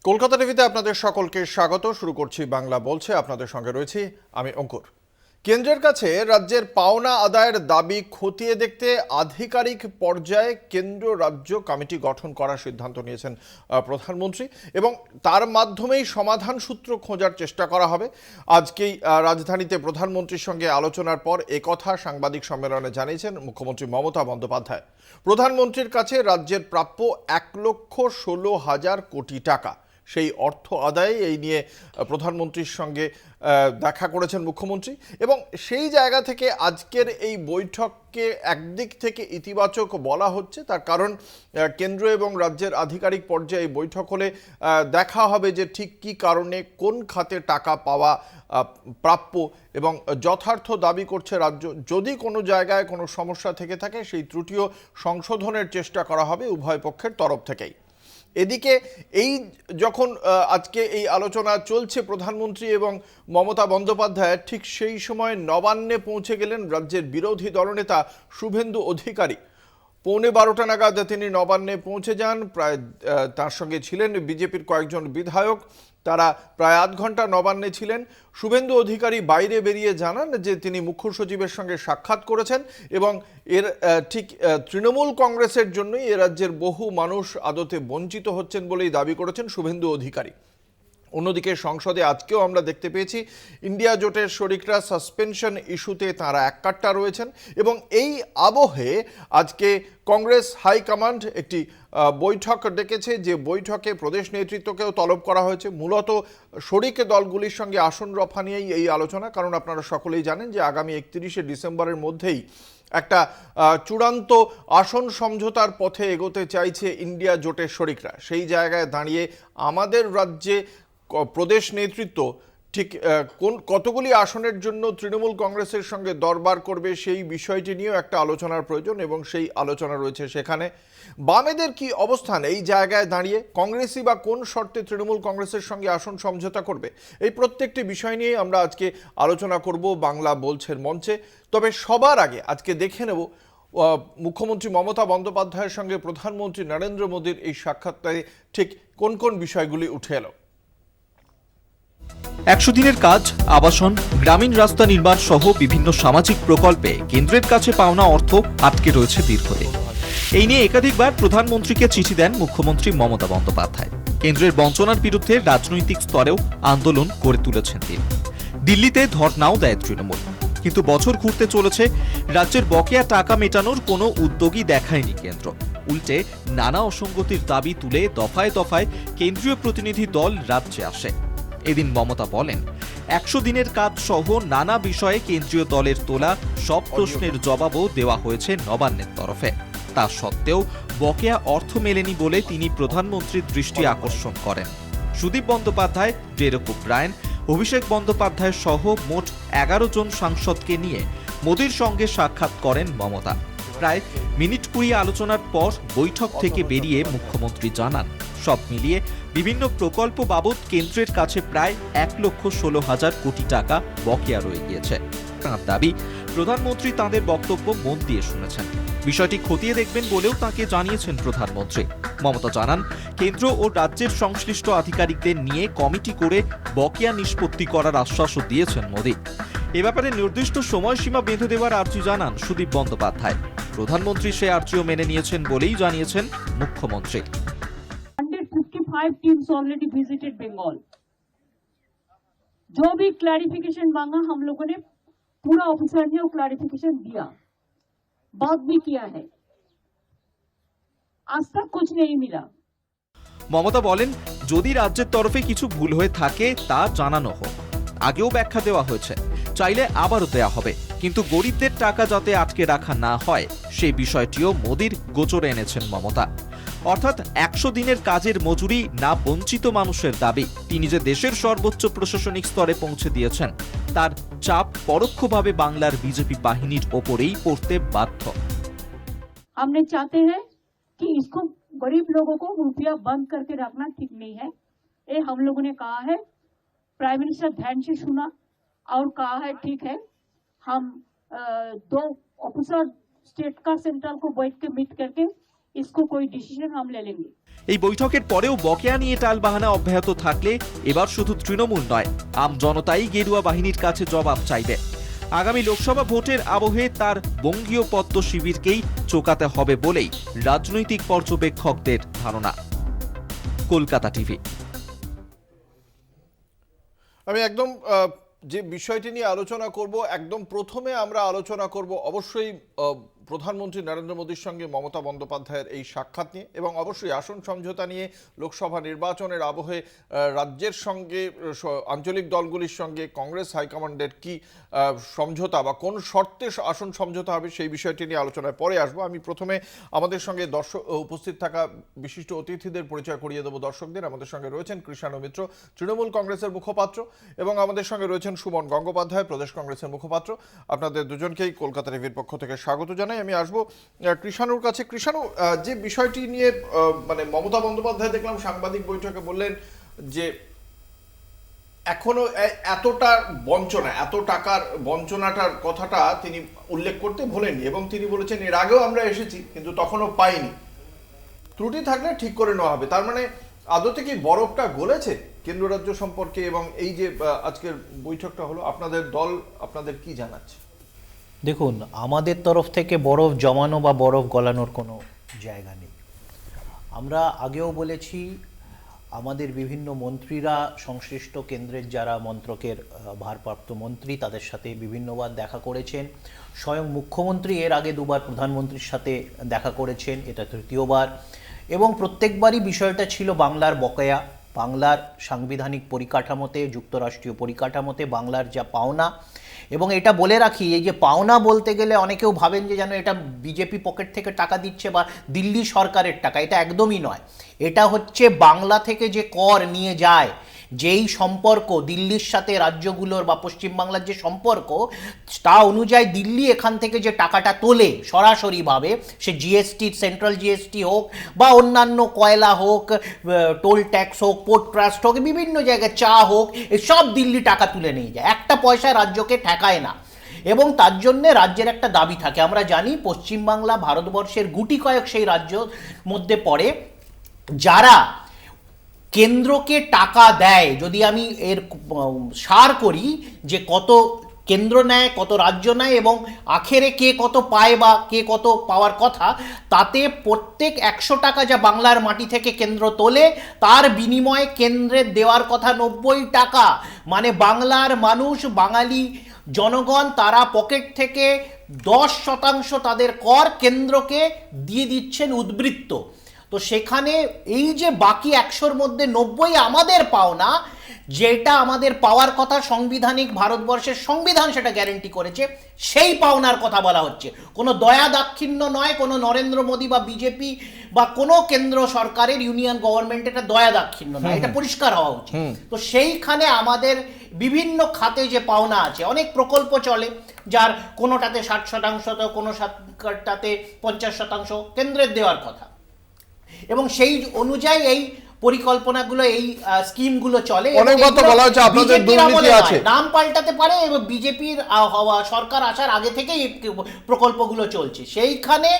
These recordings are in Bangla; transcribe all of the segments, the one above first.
কলকাতা টিভিতে আপনাদের সকলকে স্বাগত। শুরু করছি বাংলা বলছে। আপনাদের সঙ্গে রয়েছি আমি অঙ্কুর। কেন্দ্রের কাছে রাজ্যের পাওনা আদায়ের দাবি খতিয়ে দেখতে আধিকারিক পর্যায়ে কেন্দ্র রাজ্য কমিটি গঠন করার সিদ্ধান্ত নিয়েছেন প্রধানমন্ত্রী, এবং তার মাধ্যমেই সমাধান সূত্র খোঁজার চেষ্টা করা হবে। আজকেই রাজধানীতে প্রধানমন্ত্রীর সঙ্গে আলোচনার পর একথা সাংবাদিক সম্মেলনে জানিয়েছেন মুখ্যমন্ত্রী মমতা বন্দ্যোপাধ্যায়। প্রধানমন্ত্রীর কাছে রাজ্যের প্রাপ্য 1,16,000 কোটি টাকা, সেই অর্থ আদায়ে এই নিয়ে প্রধানমন্ত্রীর সঙ্গে দেখা করেছেন মুখ্যমন্ত্রী, এবং সেই জায়গা থেকে আজকের এই বৈঠককে একদিক থেকে ইতিবাচক বলা হচ্ছে। তার কারণ কেন্দ্র এবং রাজ্যের আধিকারিক পর্যায়ে বৈঠক হলে দেখা হবে যে ঠিক কী কারণে কোন খাতে টাকা পাওয়া প্রাপ্য এবং যথার্থ দাবি করছে রাজ্য। যদি কোনো জায়গায় কোনো সমস্যা থেকে থাকে সেই ত্রুটিও সংশোধনের চেষ্টা করা হবে উভয় পক্ষের তরফ থেকেই। এদিকে এই যখন আজকে এই আলোচনা চলছে প্রধানমন্ত্রী এবং মমতা বন্দ্যোপাধ্যায়, ঠিক সেই সময় নবান্নে পৌঁছে গেলেন রাজ্যের বিরোধী দলনেতা শুভেন্দু অধিকারী। 11:15 নাগাদ তিনি নবান্নে পৌঁছে যান। প্রায় তার সঙ্গে ছিলেন বিজেপির কয়েকজন বিধায়ক, তারা প্রায় আধ ঘন্টা নবান্নে ছিলেন। শুভেন্দু অধিকারী বাইরে বেরিয়ে জানান যে তিনি মুখ্য সচিবের সঙ্গে সাক্ষাৎ করেছেন এবং এর ঠিক তৃণমূল কংগ্রেসের জন্যই এ রাজ্যের বহু মানুষ আদতে বঞ্চিত হচ্ছেন বলেই দাবি করেছেন শুভেন্দু অধিকারী। অন্যদিকে সংসদে আজকেও আমরা দেখতে পেয়েছি ইন্ডিয়া জোটের শরিকরা সাসপেনশন ইস্যুতে তাঁরা এককাট্টা রয়েছেন, এবং এই আবহে আজকে কংগ্রেস হাইকমান্ড একটি বৈঠক ডেকেছে, যে বৈঠকে প্রদেশ নেতৃত্বকেও তলব করা হয়েছে। মূলত শরিক দলগুলির সঙ্গে আসন রফা নিয়েই এই আলোচনা, কারণ আপনারা সকলেই জানেন যে আগামী 31শে ডিসেম্বরের মধ্যেই একটা চূড়ান্ত আসন সমঝোতার পথে এগোতে চাইছে ইন্ডিয়া জোটের শরিকরা। সেই জায়গায় দাঁড়িয়ে আমাদের রাজ্যে প্রদেশ নেতৃত্ব ঠিক কতগুলি আসনের জন্য তৃণমূল কংগ্রেসের সঙ্গে দরবার করবে সেই বিষয়টি নিয়েও একটা আলোচনার প্রয়োজন, এবং সেই আলোচনা রয়েছে সেখানে। বামেদের কি অবস্থান এই জায়গায় দাঁড়িয়ে? কংগ্রেসই বা কোন শর্তে তৃণমূল কংগ্রেসের সঙ্গে আসন সমঝোতা করবে? এই প্রত্যেকটি বিষয় নিয়ে আমরা আজকে আলোচনা করব বাংলা বলছের মঞ্চে। তবে সবার আগে আজকে দেখে নেব মুখ্যমন্ত্রী মমতা বন্দ্যোপাধ্যায়ের সঙ্গে প্রধানমন্ত্রী নরেন্দ্র মোদীর এই সাক্ষাৎকারে ঠিক কোন কোন বিষয়গুলি উঠে এলো। 100 দিনের কাজ, আবাসন, গ্রামীণ রাস্তা নির্মাণ সহ বিভিন্ন সামাজিক প্রকল্পে কেন্দ্রের কাছে পাওনা অর্থ আটকে রয়েছে দীর্ঘদিন। এই নিয়ে একাধিকবার প্রধানমন্ত্রীকে চিঠি দেন মুখ্যমন্ত্রী মমতা বন্দ্যোপাধ্যায়। কেন্দ্রের বঞ্চনার বিরুদ্ধে রাজনৈতিক স্তরেও আন্দোলন করে তুলেছেন তিনি। দিল্লিতে ধর্নাও দেয় তৃণমূল। কিন্তু বছর ঘুরতে চলেছে, রাজ্যের বকেয়া টাকা মেটানোর কোনো উদ্যোগই দেখায়নি কেন্দ্র। উল্টে নানা অসঙ্গতির দাবি তুলে দফায় দফায় কেন্দ্রীয় প্রতিনিধি দল রাজ্যে আসে। এদিন মমতা বলেন, 100 দিনের কাজ সহ নানা বিষয়ে কেন্দ্রীয় দলের তোলা সব প্রশ্নের জবাবও দেওয়া হয়েছে নবান্নের তরফে। তা সত্ত্বেও বকেয়া অর্থ মেলেনি বলে তিনি প্রধানমন্ত্রীর দৃষ্টি আকর্ষণ করেন। সুদীপ বন্দ্যোপাধ্যায়, ডেরেক ওব্রায়েন, অভিষেক বন্দ্যোপাধ্যায় সহ মোট 11 জন সাংসদকে নিয়ে মোদীর সঙ্গে সাক্ষাৎ করেন মমতা। প্রায় মিনিট 20 আলোচনার পর বৈঠক থেকে বেরিয়ে মুখ্যমন্ত্রী জানান, সব মিলিয়ে বিভিন্ন প্রকল্প বাবদ কেন্দ্রের কাছে প্রায় 1,16,000 কোটি টাকা বকেয়া রয়ে গিয়েছে। তাঁর দাবি, প্রধানমন্ত্রী তাঁদের বক্তব্য মন দিয়ে শুনেছেন, বিষয়টি খতিয়ে দেখবেন বলেও তাঁকে জানিয়েছেন প্রধানমন্ত্রী। মমতা জানান, কেন্দ্র ও রাজ্যের সংশ্লিষ্ট আধিকারিকদের নিয়ে কমিটি করে বকেয়া নিষ্পত্তি করার আশ্বাসও দিয়েছেন মোদী। এ ব্যাপারে নির্দিষ্ট সময়সীমা বেঁধে দেওয়ার আর্জি জানান সুদীপ বন্দ্যোপাধ্যায়। প্রধানমন্ত্রী সে আর্জিও মেনে নিয়েছেন বলেই জানিয়েছেন মুখ্যমন্ত্রী। 155 टीम्स ऑलरेडी विजिटेड बंगाल। जो भी क्लैरिफिकेशन मांगा हम लोगों ने पूरा ऑफिसर ने वो क्लैरिफिकेशन दिया, बात भी किया है। आज तक कुछ नहीं मिला। মমতা বলেন, যদি রাজ্যের তরফে কিছু ভুল হয়ে থাকে তা জানানো হোক। আগেও ব্যাখ্যা দেওয়া হয়েছে, চাইলে আবারও দেয়া হবে, কিন্তু গরিবদের টাকা যাতে আটকে রাখা না হয় সেই বিষয়টিও মোদীর গোচরে এনেছেন মমতা। অর্থাৎ 100 দিনের কাজের মজুরি না বঞ্চিত মানুষের দাবি তিনি যে দেশের সর্বোচ্চ প্রশাসনিক স্তরে পৌঁছে দিয়েছেন, তার চাপ পরোক্ষভাবে বাংলার বিজেপি বাহিনীর ওপরেই পড়তে বাধ্য। हमने चाहते हैं कि इसको गरीब लोगों को रुपया बंद करके रखना ठीक नहीं है। ये हम लोगों ने कहा है, प्राइम मिनिस्टर ध्यान से सुना और कहा है ठीक है, हम 2 ऑफिसर स्टेट का सेंट्रल को बैठ के मीट करके इसको कोई डिसीजन हम ले लेंगे। এই বৈঠকের পরেও বকেয়া নিয়ে টালবাহানা অব্যাহত থাকলে এবার শুধু তৃণমূল নয়, আম জনতাই গেরুয়া বাহিনীর কাছে জবাব চাইবে। আগামী লোকসভা ভোটের আবহে তার বঙ্গীয় পদ্ম শিবিরকেই চোকাতে হবে বলেই রাজনৈতিক পর্যবেক্ষকদের ধারণা। কলকাতা টিভি। আমি একদম যে বিষয়টি নিয়ে আলোচনা করব, একদম প্রথমে আমরা আলোচনা করব অবশ্যই প্রধানমন্ত্রী নরেন্দ্র মোদীর সঙ্গে মমতা বন্দ্যোপাধ্যায়ের এই সাক্ষাৎ নিয়ে, এবং অবশ্যই আসন সমঝোতা নিয়ে লোকসভা নির্বাচনের আবহে রাজ্যের সঙ্গে আঞ্চলিক দলগুলির সঙ্গে কংগ্রেস হাইকমান্ডের কি সমঝোতা বা কোন শর্তে আসন সমঝোতা হবে সেই বিষয়টি নিয়ে আলোচনায় পরে আসবো। আমি প্রথমে আমাদের সঙ্গে উপস্থিত থাকা বিশিষ্ট অতিথিদের পরিচয় করিয়ে দেবো দর্শকদের। আমাদের সঙ্গে রয়েছেন কৃষাণু মিত্র, তৃণমূল কংগ্রেসের মুখপাত্র, এবং আমাদের সঙ্গে রয়েছেন সুমন গঙ্গোপাধ্যায়, প্রদেশ কংগ্রেসের মুখপাত্র। আপনাদের দুজনকেই কলকাতা টিভির পক্ষ থেকে স্বাগত জানাই। আমি আসবো কৃষাণুর কাছে। কৃষাণু, যে বিষয়টি নিয়ে মানে মমতা বন্দ্যোপাধ্যায় দেখলাম সাংবাদিক বৈঠকে বললেন যে এখনো এতটা বঞ্চনা, এত টাকার বঞ্চনাটার কথাটা তিনি উল্লেখ করতে ভোলেননি, এবং তিনি বলেছেন এর আগেও আমরা এসেছি কিন্তু তখনও পাইনি, ত্রুটি থাকলে ঠিক করে নেওয়া হবে। তার মানে আদতে কি বরফটা গলেছে কেন্দ্র রাজ্য সম্পর্কে? এবং এই যে আজকের বৈঠকটা হলো, আপনাদের দল আপনাদের কি জানাচ্ছে? দেখুন, আমাদের তরফ থেকে বরফ জমানো বা বরফ গলানোর কোনো জায়গা নেই। আমরা আগেও বলেছি, আমাদের বিভিন্ন মন্ত্রীরা সংশ্লিষ্ট কেন্দ্রের যারা মন্ত্রকের ভারপ্রাপ্ত মন্ত্রী তাদের সাথে বিভিন্নবার দেখা করেছেন। স্বয়ং মুখ্যমন্ত্রী এর আগে দুবার প্রধানমন্ত্রীর সাথে দেখা করেছেন, এটা তৃতীয়বার, এবং প্রত্যেকবারই বিষয়টা ছিল বাংলার বকেয়া, বাংলার সাংবিধানিক পরিকাঠামোতে, যুক্তরাষ্ট্রীয় পরিকাঠামোতে বাংলার যা পাওনা। এবং এটা বলে রাখি, এই যে পাওনা বলতে গেলে অনেকেও ভাবেন যে যেন এটা বিজেপি পকেট থেকে টাকা দিচ্ছে বা দিল্লি সরকারের টাকা, এটা একদমই নয়। এটা হচ্ছে বাংলা থেকে যে কর নিয়ে যায়, যেই সম্পর্ক দিল্লির সাথে রাজ্যগুলোর বা পশ্চিমবাংলার যে সম্পর্ক, তা অনুযায়ী দিল্লি এখান থেকে যে টাকাটা তোলে সরাসরিভাবে, সে জিএসটি, সেন্ট্রাল জিএসটি হোক বা অন্যান্য কয়লা হোক, টোল ট্যাক্স হোক, পোর্ট ট্রাস্ট হোক, বিভিন্ন জায়গায় চা হোক, এসব দিল্লি টাকা তুলে নিয়ে যায়, একটা পয়সা রাজ্যকে ঠেকায় না। এবং তার জন্যে রাজ্যের একটা দাবি থাকে। আমরা জানি পশ্চিমবাংলা ভারতবর্ষের গুটি কয়েক সেই রাজ্যর মধ্যে পড়ে যারা কেন্দ্রকে টাকা দেয়। যদি আমি এর সার করি যে কত কেন্দ্র নেয়, কত রাজ্য নেয়, এবং আখেরে কে কত পায় বা কে কত পাওয়ার কথা, তাতে প্রত্যেক 100 টাকা যা বাংলার মাটি থেকে কেন্দ্র তোলে, তার বিনিময়ে কেন্দ্রের দেওয়ার কথা 90 টাকা। মানে বাংলার মানুষ, বাঙালি জনগণ, তারা পকেট থেকে 10% তাদের কর কেন্দ্রকে দিয়ে দিচ্ছেন উদ্বৃত্ত। তো সেখানে এই যে বাকি 100-র মধ্যে 90 আমাদের পাওনা, যেটা আমাদের পাওয়ার কথা, সাংবিধানিক ভারতবর্ষের সংবিধান সেটা গ্যারেন্টি করেছে, সেই পাওনার কথা বলা হচ্ছে। কোনো দয়া দাক্ষিণ্য নয়, কোনো নরেন্দ্র মোদী বা বিজেপি বা কোনো কেন্দ্র সরকারের ইউনিয়ন গভর্নমেন্ট এটা দয়া দাক্ষিণ্য নয়, এটা পরিষ্কার হওয়া উচিত। তো সেইখানে আমাদের বিভিন্ন খাতে যে পাওনা আছে, অনেক প্রকল্প চলে যার কোনোটাতে 60% তো কোনোটাতে 50% কেন্দ্রের দেওয়ার কথা, এবং সেই অনুযায়ী এই পরিকল্পনাগুলো, এই স্কিমগুলো চলে। অনেকবার তো বলা হচ্ছে আপনাদের দুর্নীতি আছে, নাম পাল্টাতে পারে, এবং বিজেপির সরকার আসার আগে থেকেই এই প্রকল্পগুলো চলছে। সেইখানে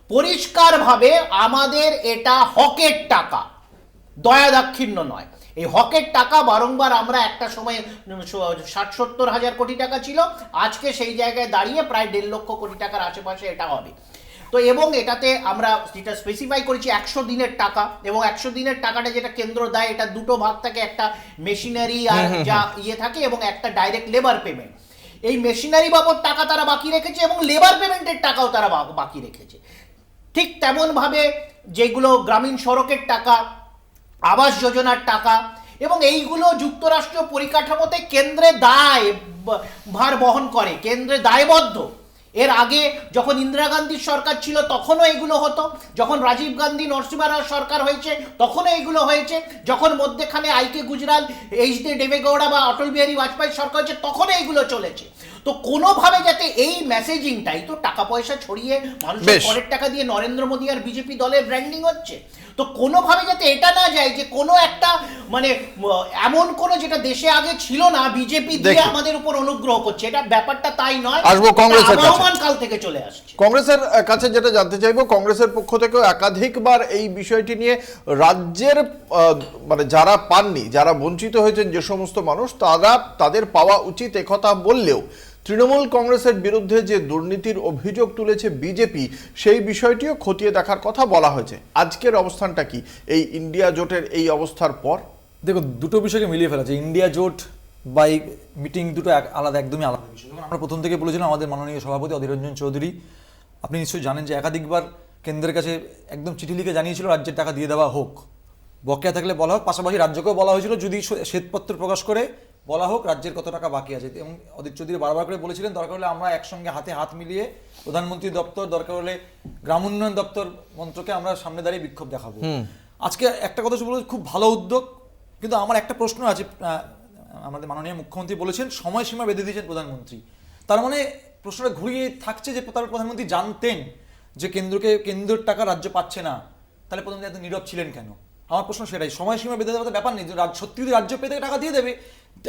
পরিষ্কারভাবে আমাদের এটা হকের টাকা, দয়া দাক্ষিণ্য নয়। এই হকের টাকা বারংবার আমরা একটা সময় 60-70 হাজার কোটি টাকা ছিল, আজকে সেই জায়গায় দাঁড়িয়ে প্রায় 1.5 লক্ষ কোটি টাকার আশেপাশে এটা হবে। তো এবং এটাতে আমরা যেটা স্পেসিফাই করেছি 100 দিনের টাকা, এবং 100 দিনের টাকাটা যেটা কেন্দ্র দেয়, এটা দুটো ভাগ থাকে, একটা মেশিনারি আর যা থাকে, এবং একটা ডাইরেক্ট লেবার পেমেন্ট। এই মেশিনারি বাবদ টাকা তারা বাকি রেখেছে, এবং লেবার পেমেন্টের টাকাও তারা বাকি রেখেছে। ঠিক তেমনভাবে যেগুলো গ্রামীণ সড়কের টাকা, আবাস যোজনার টাকা, এবং এইগুলো যুক্তরাষ্ট্রীয় পরিকাঠামোতে কেন্দ্রের দায় ভার বহন করে, কেন্দ্রে দায়বদ্ধ। এর আগে যখন ইন্দিরা গান্ধীর সরকার ছিল তখনও এগুলো হতো, যখন রাজীব গান্ধী নরসিংহ রাও সরকার হয়েছে তখনও এগুলো হয়েছে, যখন মধ্যেখানে আইকে গুজরাল, এইচ ডি দেবেগৌড়া বা অটল বিহারী বাজপেয়ী সরকার হয়েছে তখনও এগুলো চলেছে। তো কোনোভাবে যাতে এই মেসেজিংটাই তো টাকা পয়সা ছড়িয়ে মানুষের বেশ। করের টাকা দিয়ে নরেন্দ্র মোদী আর বিজেপি দলের ব্র্যান্ডিং হচ্ছে, তো কোনোভাবে যাতে এটা না যায় যে কোনো একটা মানে এমন কোনো যেটা দেশে আগে ছিল না বিজেপি দিয়ে দেখি। আমাদের উপর অনুগ্রহ করছে, এটা ব্যাপারটা তাই নয়। আসবো কংগ্রেসের কাছে। আবহমান কাল থেকে চলে আসছে। কংগ্রেসের কাছে যেটা জানতে চাইবো, কংগ্রেসের পক্ষ থেকেও একাধিকবার এই বিষয়টি নিয়ে রাজ্যের মানে যারা পাননি, যারা বঞ্চিত হয়েছেন যে সমস্ত মানুষ, তাদের পাওয়া উচিত একথা বললেও তৃণমূল কংগ্রেসের বিরুদ্ধে যে দুর্নীতির অভিযোগ তুলেছে বিজেপি, সেই বিষয়টিও খতিয়ে দেখার কথা বলা হয়েছে। আজকের অবস্থানটা কি এই ইন্ডিয়া জোটের এই অবস্থার পর? দেখুন, দুটো বিষয়কে মিলিয়ে ফেলা যায়। ইন্ডিয়া জোট বা এই মিটিং দুটো আলাদা, একদমই আলাদা বিষয়। যেমন আমরা প্রথম থেকে বলেছিলাম, আমাদের মাননীয় সভাপতি অধীর রঞ্জন চৌধুরী, আপনি নিশ্চয়ই জানেন যে একাধিকবার কেন্দ্রের কাছে একদম চিঠি লিখে জানিয়েছিল রাজ্যের টাকা দিয়ে দেওয়া হোক, বকেয়া থাকলে বলা হোক। পাশাপাশি রাজ্যকেও বলা হয়েছিল যদি শ্বেতপত্র প্রকাশ করে বলা হোক রাজ্যের কত টাকা বাকি আছে। এবং অধীর চৌধুরী বারবার করে বলেছিলেন দরকার হলে আমরা একসঙ্গে হাতে হাত মিলিয়ে প্রধানমন্ত্রী দপ্তর, দরকার হলে গ্রাম উন্নয়ন দপ্তর মন্ত্রকে আমরা সামনে দাঁড়িয়ে বিক্ষোভ দেখাবো। আজকে একটা কথা বলে, খুব ভালো উদ্যোগ, কিন্তু আমার একটা প্রশ্ন আছে। আমাদের মাননীয় মুখ্যমন্ত্রী বলেছেন সময়সীমা বেঁধে দিয়েছেন প্রধানমন্ত্রী, তার মানে প্রশ্নটা ঘুরিয়ে থাকছে যে তার প্রধানমন্ত্রী জানতেন যে কেন্দ্রের টাকা রাজ্য পাচ্ছে না, তাহলে প্রধানমন্ত্রী এত নীরব ছিলেন কেন? আমার প্রশ্ন সেটাই। সময়সীমা বেঁধে দেওয়ার ব্যাপার নেই, সত্যি যদি রাজ্য পেতে টাকা দিয়ে দেবে।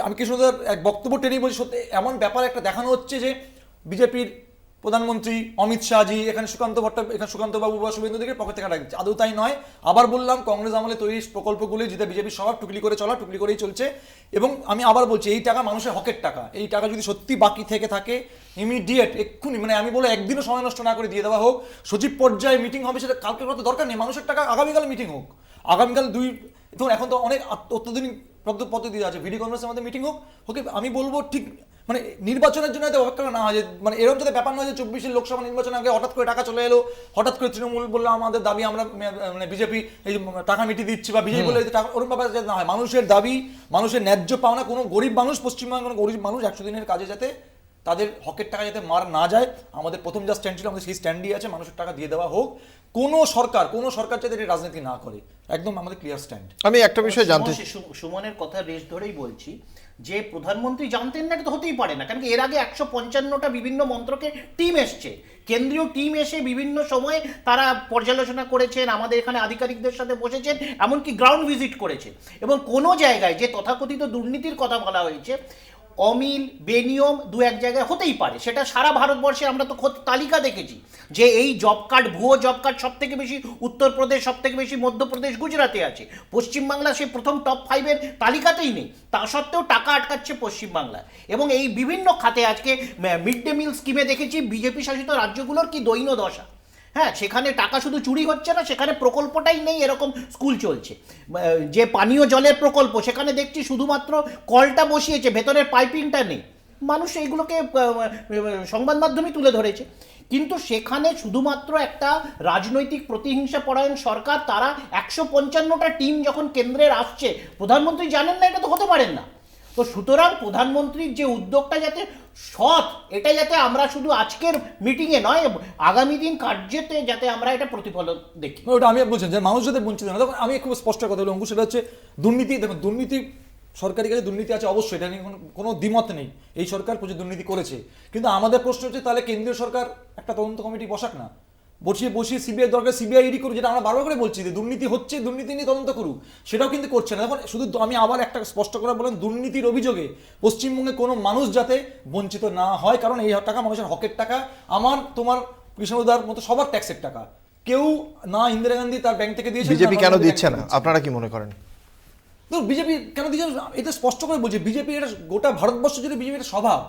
আমি কৃষ্ণদার এক বক্তব্য টেনেই বলছি, সত্যি এমন ব্যাপার একটা দেখানো হচ্ছে যে বিজেপির প্রধানমন্ত্রী অমিত শাহজি এখানে সুকান্তবাবু বা শুভেন্দু দিকে পকেট থেকে টাকা দিচ্ছে। আদৌ তাই নয়। আবার বললাম, কংগ্রেস আমলে তৈরি প্রকল্পগুলি যেটা বিজেপির সবার টুকলি করেই চলছে। এবং আমি আবার বলছি, এই টাকা মানুষের হকের টাকা। এই টাকা যদি সত্যি বাকি থেকে থাকে ইমিডিয়েট এক্ষুনি, মানে আমি বলে একদিনও সময় নষ্ট না করে দিয়ে দেওয়া হোক। সচিব পর্যায়ে মিটিং হবে, সেটা কালকে করার দরকার নেই। মানুষের টাকা আগামীকাল মিটিং হোক, আগামীকাল এখন তো অনেক অত্যাধুনিক পদ্ধতি আছে, ভিডিও কনফারেন্সের মধ্যে মিটিং হোক। ওকে, আমি বলবো ঠিক মানে নির্বাচনের জন্য অপেক্ষা না হয়, যে মানে এরকম যাতে ব্যাপার নয় যে 24 লোকসভা নির্বাচন আগে হঠাৎ করে টাকা চলে এলো, হঠাৎ করে তৃণমূল বললো আমাদের দাবি আমরা মানে বিজেপি এই টাকা মিটিয়ে দিচ্ছি, বা বিজেপি বলে টাকা, ওরকম ব্যাপার যাতে না হয়। মানুষের দাবি, মানুষের ন্যায্য পাওনা, কোনো গরিব মানুষ, পশ্চিমবঙ্গের কোনো গরিব মানুষ 100 দিনের কাজে যাতে তাদের হকের টাকা যাতে মার না যায়। আমাদের প্রথম যা স্ট্যান্ড ছিল, আমাদের সেই স্ট্যান্ডই আছে, মানুষের টাকা দিয়ে দেওয়া হোক। কোনো সরকার যাতে রাজনীতি না করে, একদম আমাদের ক্লিয়ার স্ট্যান্ড। আমি একটা বিষয় জানতে সুমনের কথা রেশ ধরেই বলছি যে প্রধানমন্ত্রী জানতেন না, এটা তো হতেই পারে না। কারণ এর আগে 155টা বিভিন্ন মন্ত্রকের টিম এসছে, কেন্দ্রীয় টিম এসে বিভিন্ন সময়ে তারা পর্যালোচনা করেছেন, আমাদের এখানে আধিকারিকদের সাথে বসেছেন, এমনকি গ্রাউন্ড ভিজিট করেছেন। এবং কোনো জায়গায় যে তথাকথিত দুর্নীতির কথা বলা হয়েছে, অমিল বেনিয়ম দু এক জায়গায় হতেই পারে, সেটা সারা ভারতবর্ষে আমরা তো তালিকা দেখেছি যে এই জব কার্ড, ভুয়ো জব কার্ড সব থেকে বেশি উত্তরপ্রদেশ, সব থেকে বেশি মধ্যপ্রদেশ, গুজরাটে আছে। পশ্চিমবাংলা সে প্রথম টপ 5-এর তালিকাতেই নেই, তা সত্ত্বেও টাকা আটকাচ্ছে পশ্চিমবাংলা। এবং এই বিভিন্ন খাতে আজকে মিড ডে মিল স্কিমে দেখেছি বিজেপি শাসিত রাজ্যগুলোর কি দৈন্য দশা। হ্যাঁ, সেখানে টাকা শুধু চুরি হচ্ছে না, সেখানে প্রকল্পটাই নেই, এরকম স্কুল চলছে। যে পানীয় জলের প্রকল্প, সেখানে দেখছি শুধুমাত্র কলটা বসিয়েছে, ভেতরের পাইপিংটা নেই। মানুষ এইগুলোকে সংবাদ মাধ্যমে তুলে ধরেছে। কিন্তু সেখানে শুধুমাত্র একটা রাজনৈতিক প্রতিহিংসা পরায়ণ সরকার, তারা 155টা টিম যখন কেন্দ্রের আসছে, প্রধানমন্ত্রী জানেন না, এটা তো হতে পারেন না। তো সুতরাং প্রধানমন্ত্রীর যে উদ্যোগটা যাতে সৎ, এটা যাতে আমরা শুধু আজকের মিটিংয়ে নয়, আগামী দিন কার্যতে যাতে আমরা এটা প্রতিফলন দেখি। ওটা আমি বলছেন যে মানুষ যাতে বঞ্চিত না। তখন আমি খুব স্পষ্ট কথা বলি অঙ্কুশ, সেটা হচ্ছে দুর্নীতি। দেখুন, দুর্নীতি সরকারি কাজে দুর্নীতি আছে অবশ্যই, এটা নিয়ে কোনো দ্বিমত নেই। এই সরকার প্রচুর দুর্নীতি করেছে, কিন্তু আমাদের প্রশ্ন হচ্ছে তাহলে কেন্দ্রীয় সরকার একটা তদন্ত কমিটি বসাক না, বসিয়ে সিবিআই দরকার সিবিআই ইডি করুক, যেটা আমরা বারবার করে বলছি যে দুর্নীতি হচ্ছে, দুর্নীতি নিয়ে তদন্ত করুক, সেটাও কিন্তু করছে না। এখন শুধু আমি আবার একটা স্পষ্ট করে বলেন, দুর্নীতির অভিযোগে পশ্চিমবঙ্গে কোনো মানুষ যাতে বঞ্চিত না হয়, কারণ এই টাকা মানুষের হকের টাকা, আমার তোমার কৃষ্ণদার মতো সবার ট্যাক্সের টাকা। কেউ না ইন্দিরা গান্ধী তার ব্যাংক থেকে দিয়েছে, বিজেপি কেন দিচ্ছে না, আপনারা কি মনে করেন? বিজেপি কেন দিচ্ছে এটা স্পষ্ট করে বলছে, বিজেপি এটা গোটা ভারতবর্ষ জুড়ে বিজেপির স্বভাব,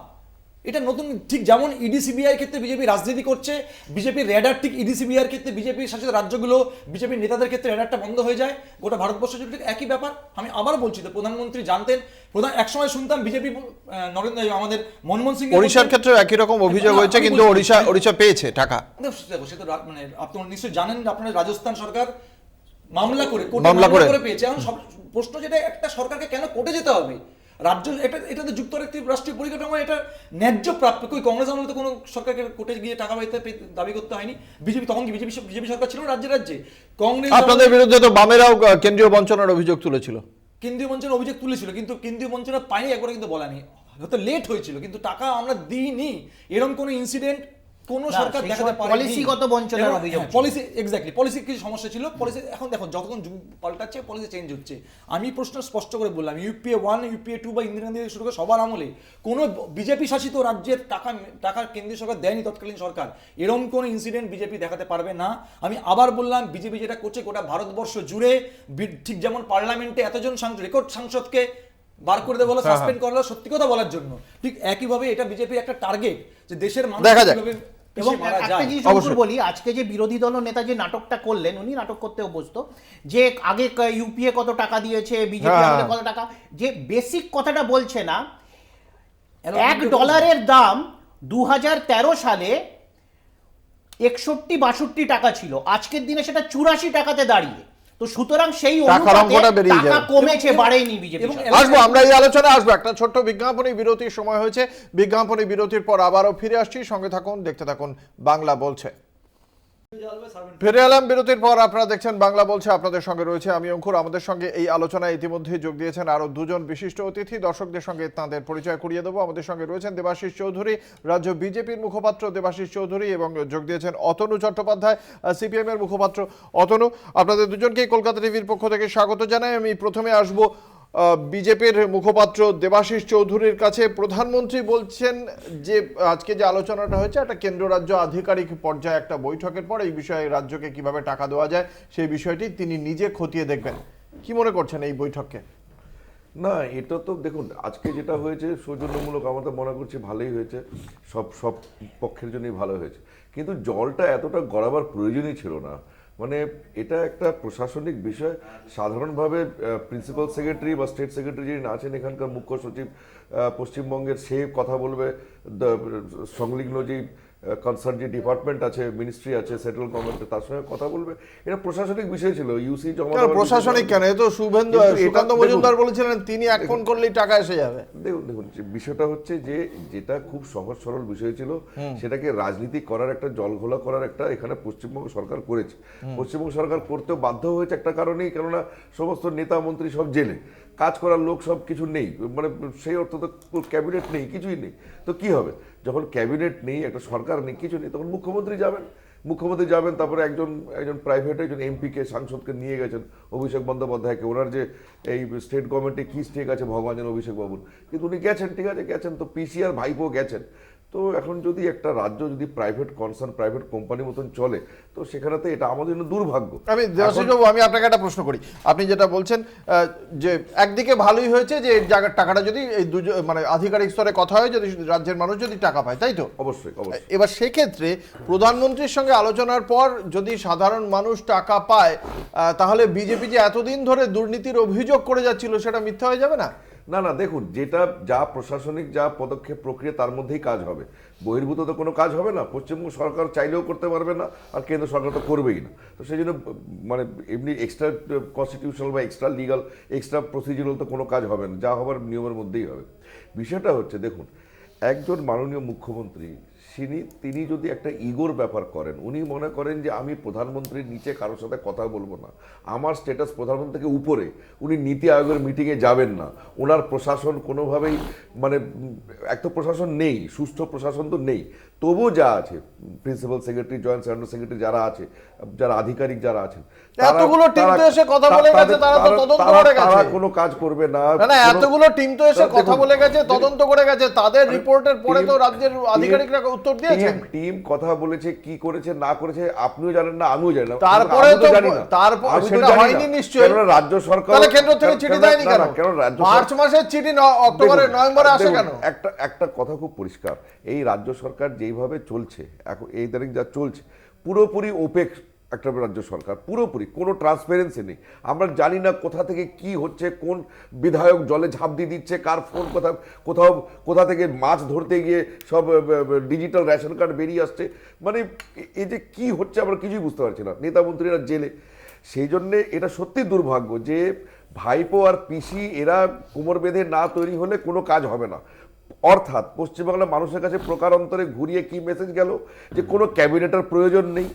এটা নতুন। ঠিক যেমন ইডি সিবিআই ক্ষেত্রে বিজেপি রাজনীতি করছে, বিজেপির র্যাডার ঠিক ইডি সিবিআই ক্ষেত্রে বিজেপি শাসিত রাজ্যগুলো, বিজেপির নেতাদের ক্ষেত্রে র্যাডারটা বন্ধ হয়ে যায়, গোটা ভারতবর্ষ জুড়ে ঠিক একই ব্যাপার। আমি আবার বলছি, তো প্রধানমন্ত্রী জানতেন, একসময় শুনতাম বিজেপি আমাদের মনমোহন সিং ওড়িশার ক্ষেত্রে একই রকম অভিযোগ হয়েছে, কিন্তু ওড়িশা পেয়েছে টাকা। সে তো মানে আপনারা নিশ্চয়ই জানেন, আপনার রাজস্থান সরকার মামলা করে পেয়েছে। এখন প্রশ্ন যেটা, একটা সরকারকে কেন কোর্টে যেতে হবে? রাজ্য এটা তো যুক্তরাষ্ট্র রাষ্ট্রীয় পরিকাঠামো, এটা ন্যায্য প্রাপ্য। কই কংগ্রেস আমলে তো কোনো সরকারকে কোর্টে গিয়ে টাকা পাইতে দাবি করতে হয়নি। বিজেপি তখন কি বিজেপি সরকার ছিল রাজ্যে? কংগ্রেস আপনাদের বিরুদ্ধে তো বামেরাও কেন্দ্রীয় বঞ্চনার অভিযোগ তুলেছিল, কেন্দ্রীয় বঞ্চনার অভিযোগ তুলেছিল, কিন্তু কেন্দ্রীয় বঞ্চনা পায়নি একবার কিন্তু বলা নেই। হয়তো লেট হয়েছিল কিন্তু টাকা আমরা দিইনি, এরকম কোনো ইনসিডেন্ট কোনো না, সরকার সেই দেখাতে সময় পারেনি। পলিসিগত বঞ্চনার অভিযোগ ছিল। পলিসি এক্স্যাক্টলি, পলিসির কিছু সমস্যা ছিল। পলিসি এখন দেখো যখন যুগ পাল্টাচ্ছে পলিসি চেঞ্জ হচ্ছে। আমি প্রশ্ন স্পষ্ট করে বললাম, ইউপিএ 1 ইউপিএ 2 বা ইন্দিরা গান্ধী থেকে শুরু করে সবার আমলে কোনো বিজেপি শাসিত রাজ্যের টাকা কেন্দ্রীয় সরকার দেয়নি তৎকালীন সরকার, এরকম কোনো ইনসিডেন্ট বিজেপি দেখাতে পারবে না। আমি আবার বললাম, বিজেপি যেটা করছে গোটা ভারতবর্ষ জুড়ে, ঠিক যেমন পার্লামেন্টে এতজন রেকর্ড সাংসদকে বার করে দেওয়া হলো, সাসপেন্ড করা হলো সত্যি কথা বলার জন্য, ঠিক একইভাবে এটা বিজেপি একটা টার্গেট যে দেশের মানুষ দেখা যাক। কিভাবে এবং মারা একটা যায়। জিনিস অবশ্যই বলি, আজকে যে বিরোধী দল নেতা যে নাটকটা করলেন, উনি নাটক করতে অভ্যস্ত, যে আগে ইউপিএ কত টাকা দিয়েছে, বিজেপি হ্যাঁ। আমাদের কত টাকা, যে বেসিক কথাটা বলছে না। $1 দাম 2013 সালে 61-62 টাকা ছিল, আজকের দিনে সেটা 84 টাকাতে দাঁড়িয়ে। তো সুতরাং সেই টাকার অনুপাতে অঙ্কটা বেরিয়ে টাকা যাবে। কমেছে, বাড়েনি বিজেপি এবং সরকার। আসবো, আমরা এই আলোচনায় আসবো। একটা ছোট্ট বিজ্ঞাপনী বিরতির সময় হয়েছে, বিজ্ঞাপনী বিরতির পর আবারও ফিরে আসছি, সঙ্গে থাকুন, দেখতে থাকুন বাংলা বলছে। ফিরে এলাম বিরতির পর, আপনারা দেখছেন বাংলা বলছে, আপনাদের সঙ্গে রয়েছে আমি অঙ্কুর। আমাদের সঙ্গে এই আলোচনায় ইতিমধ্যে যোগ দিয়েছেন আরো দুজন বিশিষ্ট অতিথি, দর্শকদের সঙ্গে তাদের পরিচয় করিয়ে দেবো। আমাদের সঙ্গে রয়েছেন দেবাশিস চৌধুরী, রাজ্য বিজেপির মুখপাত্র দেবাশিস চৌধুরী, এবং যোগ দিয়েছেন অতনু চট্টোপাধ্যায়, সিপিএম এর মুখপাত্র। অতনু, আপনাদের দুজনকেই কলকাতা টিভির পক্ষ থেকে স্বাগত জানাই। আমি প্রথমে আসবো বিজেপির মুখপাত্র দেবাশিস চৌধুরীর কাছে। প্রধানমন্ত্রী বলছেন যে আজকে যে আলোচনাটা হয়েছে একটা কেন্দ্র রাজ্য আধিকারিক পর্যায়ে একটা বৈঠকের পর এই বিষয়ে রাজ্যকে কিভাবে টাকা দেওয়া যায় সেই বিষয়টি তিনি নিজে খতিয়ে দেখবেন। কি মনে করছেন এই বৈঠককে? না, এটা তো দেখুন, আজকে যেটা হয়েছে সৌজন্যমূলক, আমরা তো মনে করছি ভালোই হয়েছে, সব পক্ষের জন্যই ভালো হয়েছে, কিন্তু জলটা এতটা গড়াবার প্রয়োজনই ছিল না। মানে এটা একটা প্রশাসনিক বিষয়। সাধারণভাবে প্রিন্সিপাল সেক্রেটারি বা স্টেট সেক্রেটারি যিনি আছেন, এখানকার মুখ্য সচিব পশ্চিমবঙ্গের, সে কথা বলবে, সংলগ্ন যেই কনসার্ন যে ডিপার্টমেন্ট আছে, মিনিস্ট্রি আছে সেন্ট্রাল গভর্নমেন্টে, তার সঙ্গে কথা বলবে। এটা প্রশাসনিক বিষয় ছিল। ইউসি জমা দেওয়ার প্রশাসনিক কেন? এ তো সুকান্ত মজুমদার বলেছিলেন তিনি এক ফোন করলেই টাকা এসে যাবে। দেখুন বিষয়টা হচ্ছে যে যেটা খুব সহজ সরল বিষয় ছিল, সেটাকে রাজনীতি করার একটা, জলঘোলা করার একটা এখানে পশ্চিমবঙ্গ সরকার করেছে। পশ্চিমবঙ্গ সরকার করতেও বাধ্য হয়েছে একটা কারণেই, কেননা সমস্ত নেতা মন্ত্রী সব জেলে, কাজ করার লোক সব কিছু নেই, মানে সেই অর্থ তো ক্যাবিনেট নেই, কিছুই নেই। তো কি হবে যখন ক্যাবিনেট নেই, একটা সরকার নেই, কিছু নেই, তখন মুখ্যমন্ত্রী যাবেন, তারপরে একজন প্রাইভেট একজন এমপিকে, সাংসদকে নিয়ে গেছেন, অভিষেক বন্দ্যোপাধ্যায়কে। ওনার যে এই স্টেট গভর্নমেন্টে কি স্টেক আছে ভগবান জানে, অভিষেক বাবুর, কিন্তু উনি গেছেন, ঠিক আছে গেছেন, তো পিসি আর ভাইপো গেছেন। তো এখন যদি একটা রাজ্য যদি প্রাইভেট কনসার্ন, প্রাইভেট কোম্পানির মতন চলে, তো সেখানে তো এটা আমাদের জন্য দুর্ভাগ্য। আমি দেবাশিসবাবু, আমি আপনাকে একটা প্রশ্ন করি। আপনি যেটা বলছেন যে একদিকে ভালোই হয়েছে যে জায়গার টাকাটা যদি এই মানে আধিকারিক স্তরে কথা হয়, যদি রাজ্যের মানুষ যদি টাকা পায়, তাই তো? অবশ্যই। এবার সেক্ষেত্রে প্রধানমন্ত্রীর সঙ্গে আলোচনার পর যদি সাধারণ মানুষ টাকা পায়, তাহলে বিজেপি যে এতদিন ধরে দুর্নীতির অভিযোগ করে যাচ্ছিল সেটা মিথ্যা হয়ে যাবে না? না, দেখুন, যেটা যা প্রশাসনিক যা পদক্ষেপ প্রক্রিয়া, তার মধ্যেই কাজ হবে, বহির্ভূত তো কোনো কাজ হবে না। পশ্চিমবঙ্গ সরকার চাইলেও করতে পারবে না, আর কেন্দ্র সরকার তো করবেই না। তো সেই জন্য মানে এমনি এক্সট্রা কনস্টিটিউশনাল বা এক্সট্রা লিগাল, এক্সট্রা প্রসিডিউরাল তো কোনো কাজ হবে না, যা হবার নিয়মের মধ্যেই হবে। বিষয়টা হচ্ছে, দেখুন, একজন মাননীয় মুখ্যমন্ত্রী তিনি যদি একটা ইগোর ব্যাপার করেন, উনি মনে করেন যে আমি প্রধানমন্ত্রীর নিচে কারোর সাথে কথা বলবো না, আমার স্ট্যাটাস প্রধানমন্ত্রী থেকে উপরে, উনি নীতি আয়োগের মিটিংয়ে যাবেন না, ওনার প্রশাসন কোনোভাবেই মানে এক তো প্রশাসন নেই, সুষ্ঠু প্রশাসন তো নেই, তবু যা আছে প্রিন্সিপাল সেক্রেটারি, জয়েন্ট সেক্রেটারি যারা আছে, যারা আধিকারিক যারা আছেন, এতগুলো টিম তো এসে কথা বলে গেছে, তারা তো তদন্ত করে গেছে, তারা কোনো কাজ করবে না। না, এতগুলো টিম তো এসে কথা বলে গেছে, তদন্ত করে গেছে, তাদের রিপোর্টের পরে তো রাজ্যের আধিকারিকরা উত্তর দিয়েছেন। টিম কথা বলেছে, কি করেছে না করেছে আপনিও জানেন না, আমিও জানি না। তারপরে তো সেটা হয়নি নিশ্চয়ই। রাজ্য সরকার তাহলে কেন্দ্র থেকে চিঠি দেয়নি কেন? মার্চ মাসের চিঠি অক্টোবরে, নভেম্বরে আসে কেন? একটা কথা খুব পরিষ্কার, এই রাজ্য সরকার যেইভাবে চলছে এখন, এই তারিখ যা চলছে, পুরোপুরি ওপেক একটা রাজ্য সরকার, পুরোপুরি কোনো ট্রান্সপারেন্সি নেই। আমরা জানি না কোথা থেকে কি হচ্ছে, কোন বিধায়ক জলে ঝাঁপ দিয়ে দিচ্ছে, কার ফোন কোথা থেকে মাছ ধরতে গিয়ে সব ডিজিটাল রেশন কার্ড বেরিয়ে আসছে, মানে এই যে কি হচ্ছে আমরা কিছুই বুঝতে পারছি না, নেতা মন্ত্রীরা জেলে। সেই জন্যে এটা সত্যি দুর্ভাগ্য যে ভাইপো আর পিসি এরা কোমর বেঁধে না তৈরি হলে কোনো কাজ হবে না। অর্থাৎ পশ্চিমবাংলার মানুষের কাছে প্রকারান্তরে ঘুরিয়ে কি মেসেজ গেল, যে কোনো ক্যাবিনেটের প্রয়োজন নেই,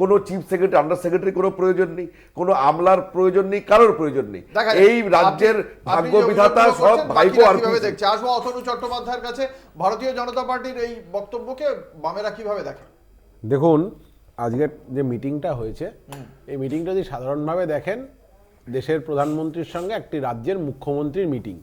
কোনো চিফ সেক্রেটারি, আন্ডার সেক্রেটারি কোনো প্রয়োজন নেই, কোনো আমলার প্রয়োজন নেই, কারোর প্রয়োজন নেই। দেখা যাক, এই রাজ্যের ভাগ্য বিধাতা আপনি সব করছেন, ভাইপো বাকিরা আর কিভাবে পিসি। দেখছে? আসবো অতনু চট্টোপাধ্যায়ের কাছে। ভারতীয় জনতা পার্টির এই বক্তব্যকে বামেরা কিভাবে দেখে? দেখুন, আজকের যে মিটিংটা হয়েছে, এই মিটিংটা যদি সাধারণভাবে দেখেন, দেশের প্রধানমন্ত্রীর সঙ্গে একটি রাজ্যের মুখ্যমন্ত্রীর মিটিং।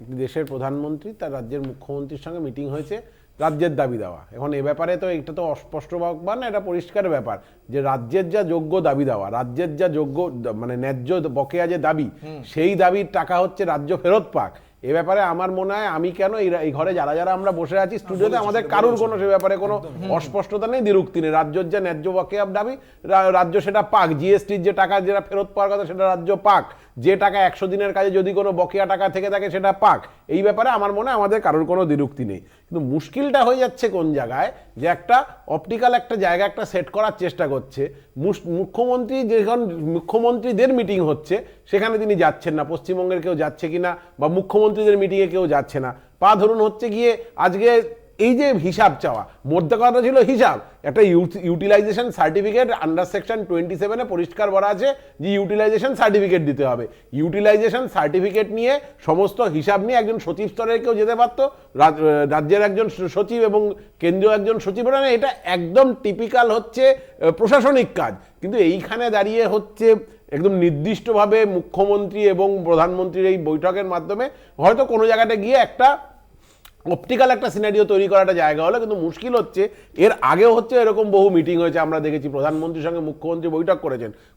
একটি দেশের প্রধানমন্ত্রী তার রাজ্যের মুখ্যমন্ত্রীর সঙ্গে মিটিং হয়েছে রাজ্যের দাবি দেওয়া। এখন এ ব্যাপারে তো এটা তো অস্পষ্ট বা না, এটা পরিষ্কার ব্যাপার যে রাজ্যের যা যোগ্য দাবি দেওয়া, রাজ্যের যা যোগ্য মানে ন্যায্য বকেয়া যে দাবি, সেই দাবির টাকা হচ্ছে রাজ্য ফেরত পাক। এ ব্যাপারে আমার মনে হয় আমি কেন এই ঘরে যারা যারা আমরা বসে আছি স্টুডিওতে, আমাদের কারোর কোনো সে ব্যাপারে কোনো অস্পষ্টতা নেই, দ্বিরুক্তি নেই। রাজ্যের যা ন্যায্য বকেয়া দাবি রাজ্য সেটা পাক। জিএসটির যে টাকা যেটা ফেরত পাওয়ার কথা সেটা রাজ্য পাক। যে টাকা 100 দিনের কাজে যদি কোনো বকেয়া টাকা থেকে থাকে সেটা পাক। এই ব্যাপারে আমার মনে হয় আমাদের কারোর কোনো দ্বিরুক্তি নেই। কিন্তু মুশকিলটা হয়ে যাচ্ছে কোন জায়গায়, যে একটা অপটিক্যাল একটা জায়গা একটা সেট করার চেষ্টা করছে। মুখ্যমন্ত্রী যখন মুখ্যমন্ত্রীদের মিটিং হচ্ছে সেখানে তিনি যাচ্ছেন না, পশ্চিমবঙ্গের কেউ যাচ্ছে কিনা বা মুখ্যমন্ত্রীদের মিটিংয়ে কেউ যাচ্ছে না। ধরুন হচ্ছে গিয়ে আজকে এই যে হিসাব চাওয়া, মোদ্দা কথা ছিল হিসাব। একটা ইউটিলাইজেশন সার্টিফিকেট আন্ডার সেকশন 27-এ পরিষ্কার বলা আছে যে ইউটিলাইজেশন সার্টিফিকেট দিতে হবে। ইউটিলাইজেশন সার্টিফিকেট নিয়ে সমস্ত হিসাব নিয়ে একজন সচিব স্তরের কেউ যেতে পারতো, রাজ্যের একজন সচিব এবং কেন্দ্রীয় একজন সচিব। এটা একদম টিপিক্যাল হচ্ছে প্রশাসনিক কাজ। কিন্তু এইখানে দাঁড়িয়ে হচ্ছে একদম নির্দিষ্টভাবে মুখ্যমন্ত্রী এবং প্রধানমন্ত্রীর এই বৈঠকের মাধ্যমে হয়তো কোনো জায়গাটা গিয়ে একটা অপটিক্যাল একটা সিনারিও তৈরি করা একটা জায়গা হলো। কিন্তু মুশকিল হচ্ছে এর আগেও হচ্ছে এরকম বহু মিটিং হয়েছে, আমরা দেখেছি প্রধানমন্ত্রীর সঙ্গে মুখ্যমন্ত্রী বৈঠক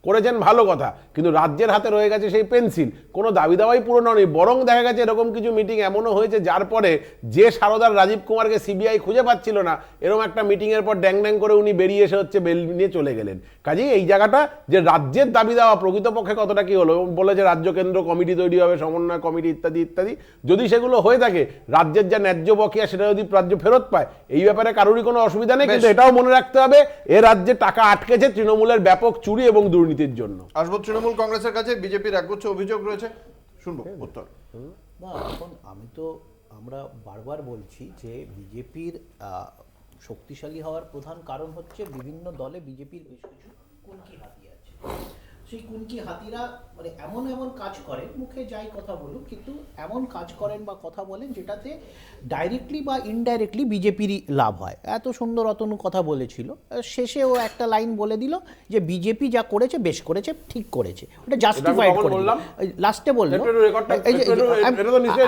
করেছেন ভালো কথা, কিন্তু রাজ্যের হাতে রয়ে গেছে সেই পেন্সিল, কোনো দাবি দাওয়াই পূরণ হয়নি। বরং দেখা গেছে এরকম কিছু মিটিং এমনও হয়েছে যার পরে যে সারদার রাজীব কুমারকে সিবিআই খুঁজে পাচ্ছিল না, এরকম একটা মিটিংয়ের পর ড্যাং ড্যাং করে উনি বেরিয়ে এসে হচ্ছে বেল নিয়ে চলে গেলেন। কাজেই এই জায়গাটা যে রাজ্যের দাবি দেওয়া প্রকৃতপক্ষে কতটা কি হলো, বলে যে রাজ্য কেন্দ্র কমিটি তৈরি হবে, সমন্বয় কমিটি ইত্যাদি ইত্যাদি, যদি সেগুলো হয়ে থাকে, রাজ্যের যা ন্যায্য বকেয়া সেটা যদি রাজ্য ফেরত পায়, এই ব্যাপারে কারোরই কোনো অসুবিধা নেই। কিন্তু এটাও মনে রাখতে হবে এ রাজ্যে টাকা আটকেছে তৃণমূলের ব্যাপক চুরি এবং দুর্নীতির জন্য। আসবো তৃণমূল কংগ্রেসের কাছে। বিজেপির একগুচ্ছ অভিযোগ রয়েছে, শুনবো উত্তর। না, এখন আমরা বারবার বলছি যে বিজেপির শক্তিশালী হওয়ার প্রধান কারণ হচ্ছে বিভিন্ন দলে বিজেপির বেশ কিছু কুনকি হাতি আছে। সেই কুনকি হাতিরা মানে এমন এমন কাজ করেন, মুখে যাই কথা বলুক, কিন্তু এমন কাজ করেন বা কথা বলেন যেটাতে ডাইরেক্টলি বা ইনডাইরেক্টলি বিজেপিরই লাভ হয়। এত সুন্দর অতনু কথা বলেছিল, শেষে ও একটা লাইন বলে দিল যে বিজেপি যা করেছে বেশ করেছে, ঠিক করেছে, ওটা জাস্টিফাইড করে দিল। লাস্টে বলল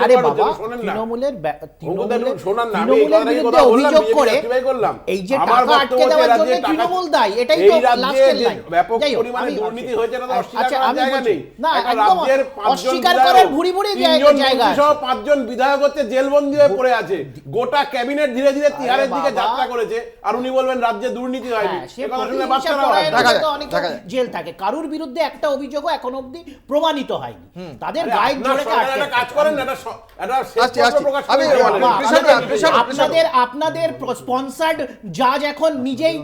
আরে বাবা, তৃণমূলের বিরুদ্ধে অভিযোগ করে এই যে টাকা আটকে দেওয়ার জন্য তৃণমূল দায়ী, এটাই তো লাস্টের লাইন। ব্যাপক পরিমাণে দুর্নীতি হয়েছে, অস্বীকার করার ভুরি ভুরি জায়গা। 5জন বিধায়ক হচ্ছে জেলবন্দি হয়ে পড়ে আছে, গোটা ক্যাবিনেট ধীরে ধীরে তিহারের দিকে যাত্রা করেছে, আর উনি বলবেন রাজ্যে দুর্নীতি হয়নি। জেল থাকে, কারুর বিরুদ্ধে একটা অভিযোগও এখন অবধি প্রমাণিত হয়নি। তাদের গাইড জোরে কাজ করেন না, আপনাদের স্পন্সর্ড জাজ এখন নিজেই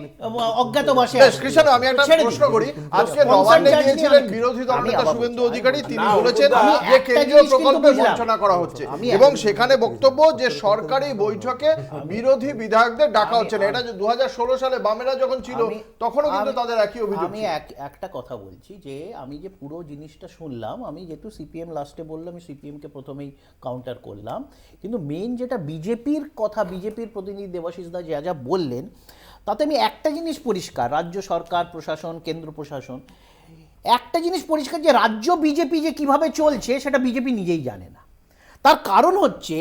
অজ্ঞাতবাসে। কৃষ্ণ, আমি একটা প্রশ্ন করি। আজকে নবান্নে গিয়েছিলেন বিরোধী দলনেতা শুভেন্দু অধিকারী, তিনি বলেছেন যে কেন্দ্রীয় প্রকল্পে বঞ্চনা করা হচ্ছে এবং সেখানে বক্তব্য যে সরকারি বৈঠকে বিরোধী বিধায়কদের ডাকা হচ্ছে না। এটা 2016 সালে বামেরা যখন ছিল তখনও কিন্তু তাদের একই অভিযোগ। আমি একটা কথা বলছি যে আমি যে পুরো জিনিসটা শুনলাম, আমি যেহেতু সিপিএম লাস্টে বললাম, আমি সিপিএম কে প্রথমেই কাউন্টার করলাম, কিন্তু মেইন যেটা বিজেপির কথা, বিজেপির প্রতিনিধি দেবাশিস দা যা যা বললেন, তাতে আমি একটা জিনিস পরিষ্কার, রাজ্য সরকার প্রশাসন, কেন্দ্র প্রশাসন, একটা জিনিস পরিষ্কার যে রাজ্য বিজেপি যে কিভাবে চলছে সেটা বিজেপি নিজেই জানে না। তার কারণ হচ্ছে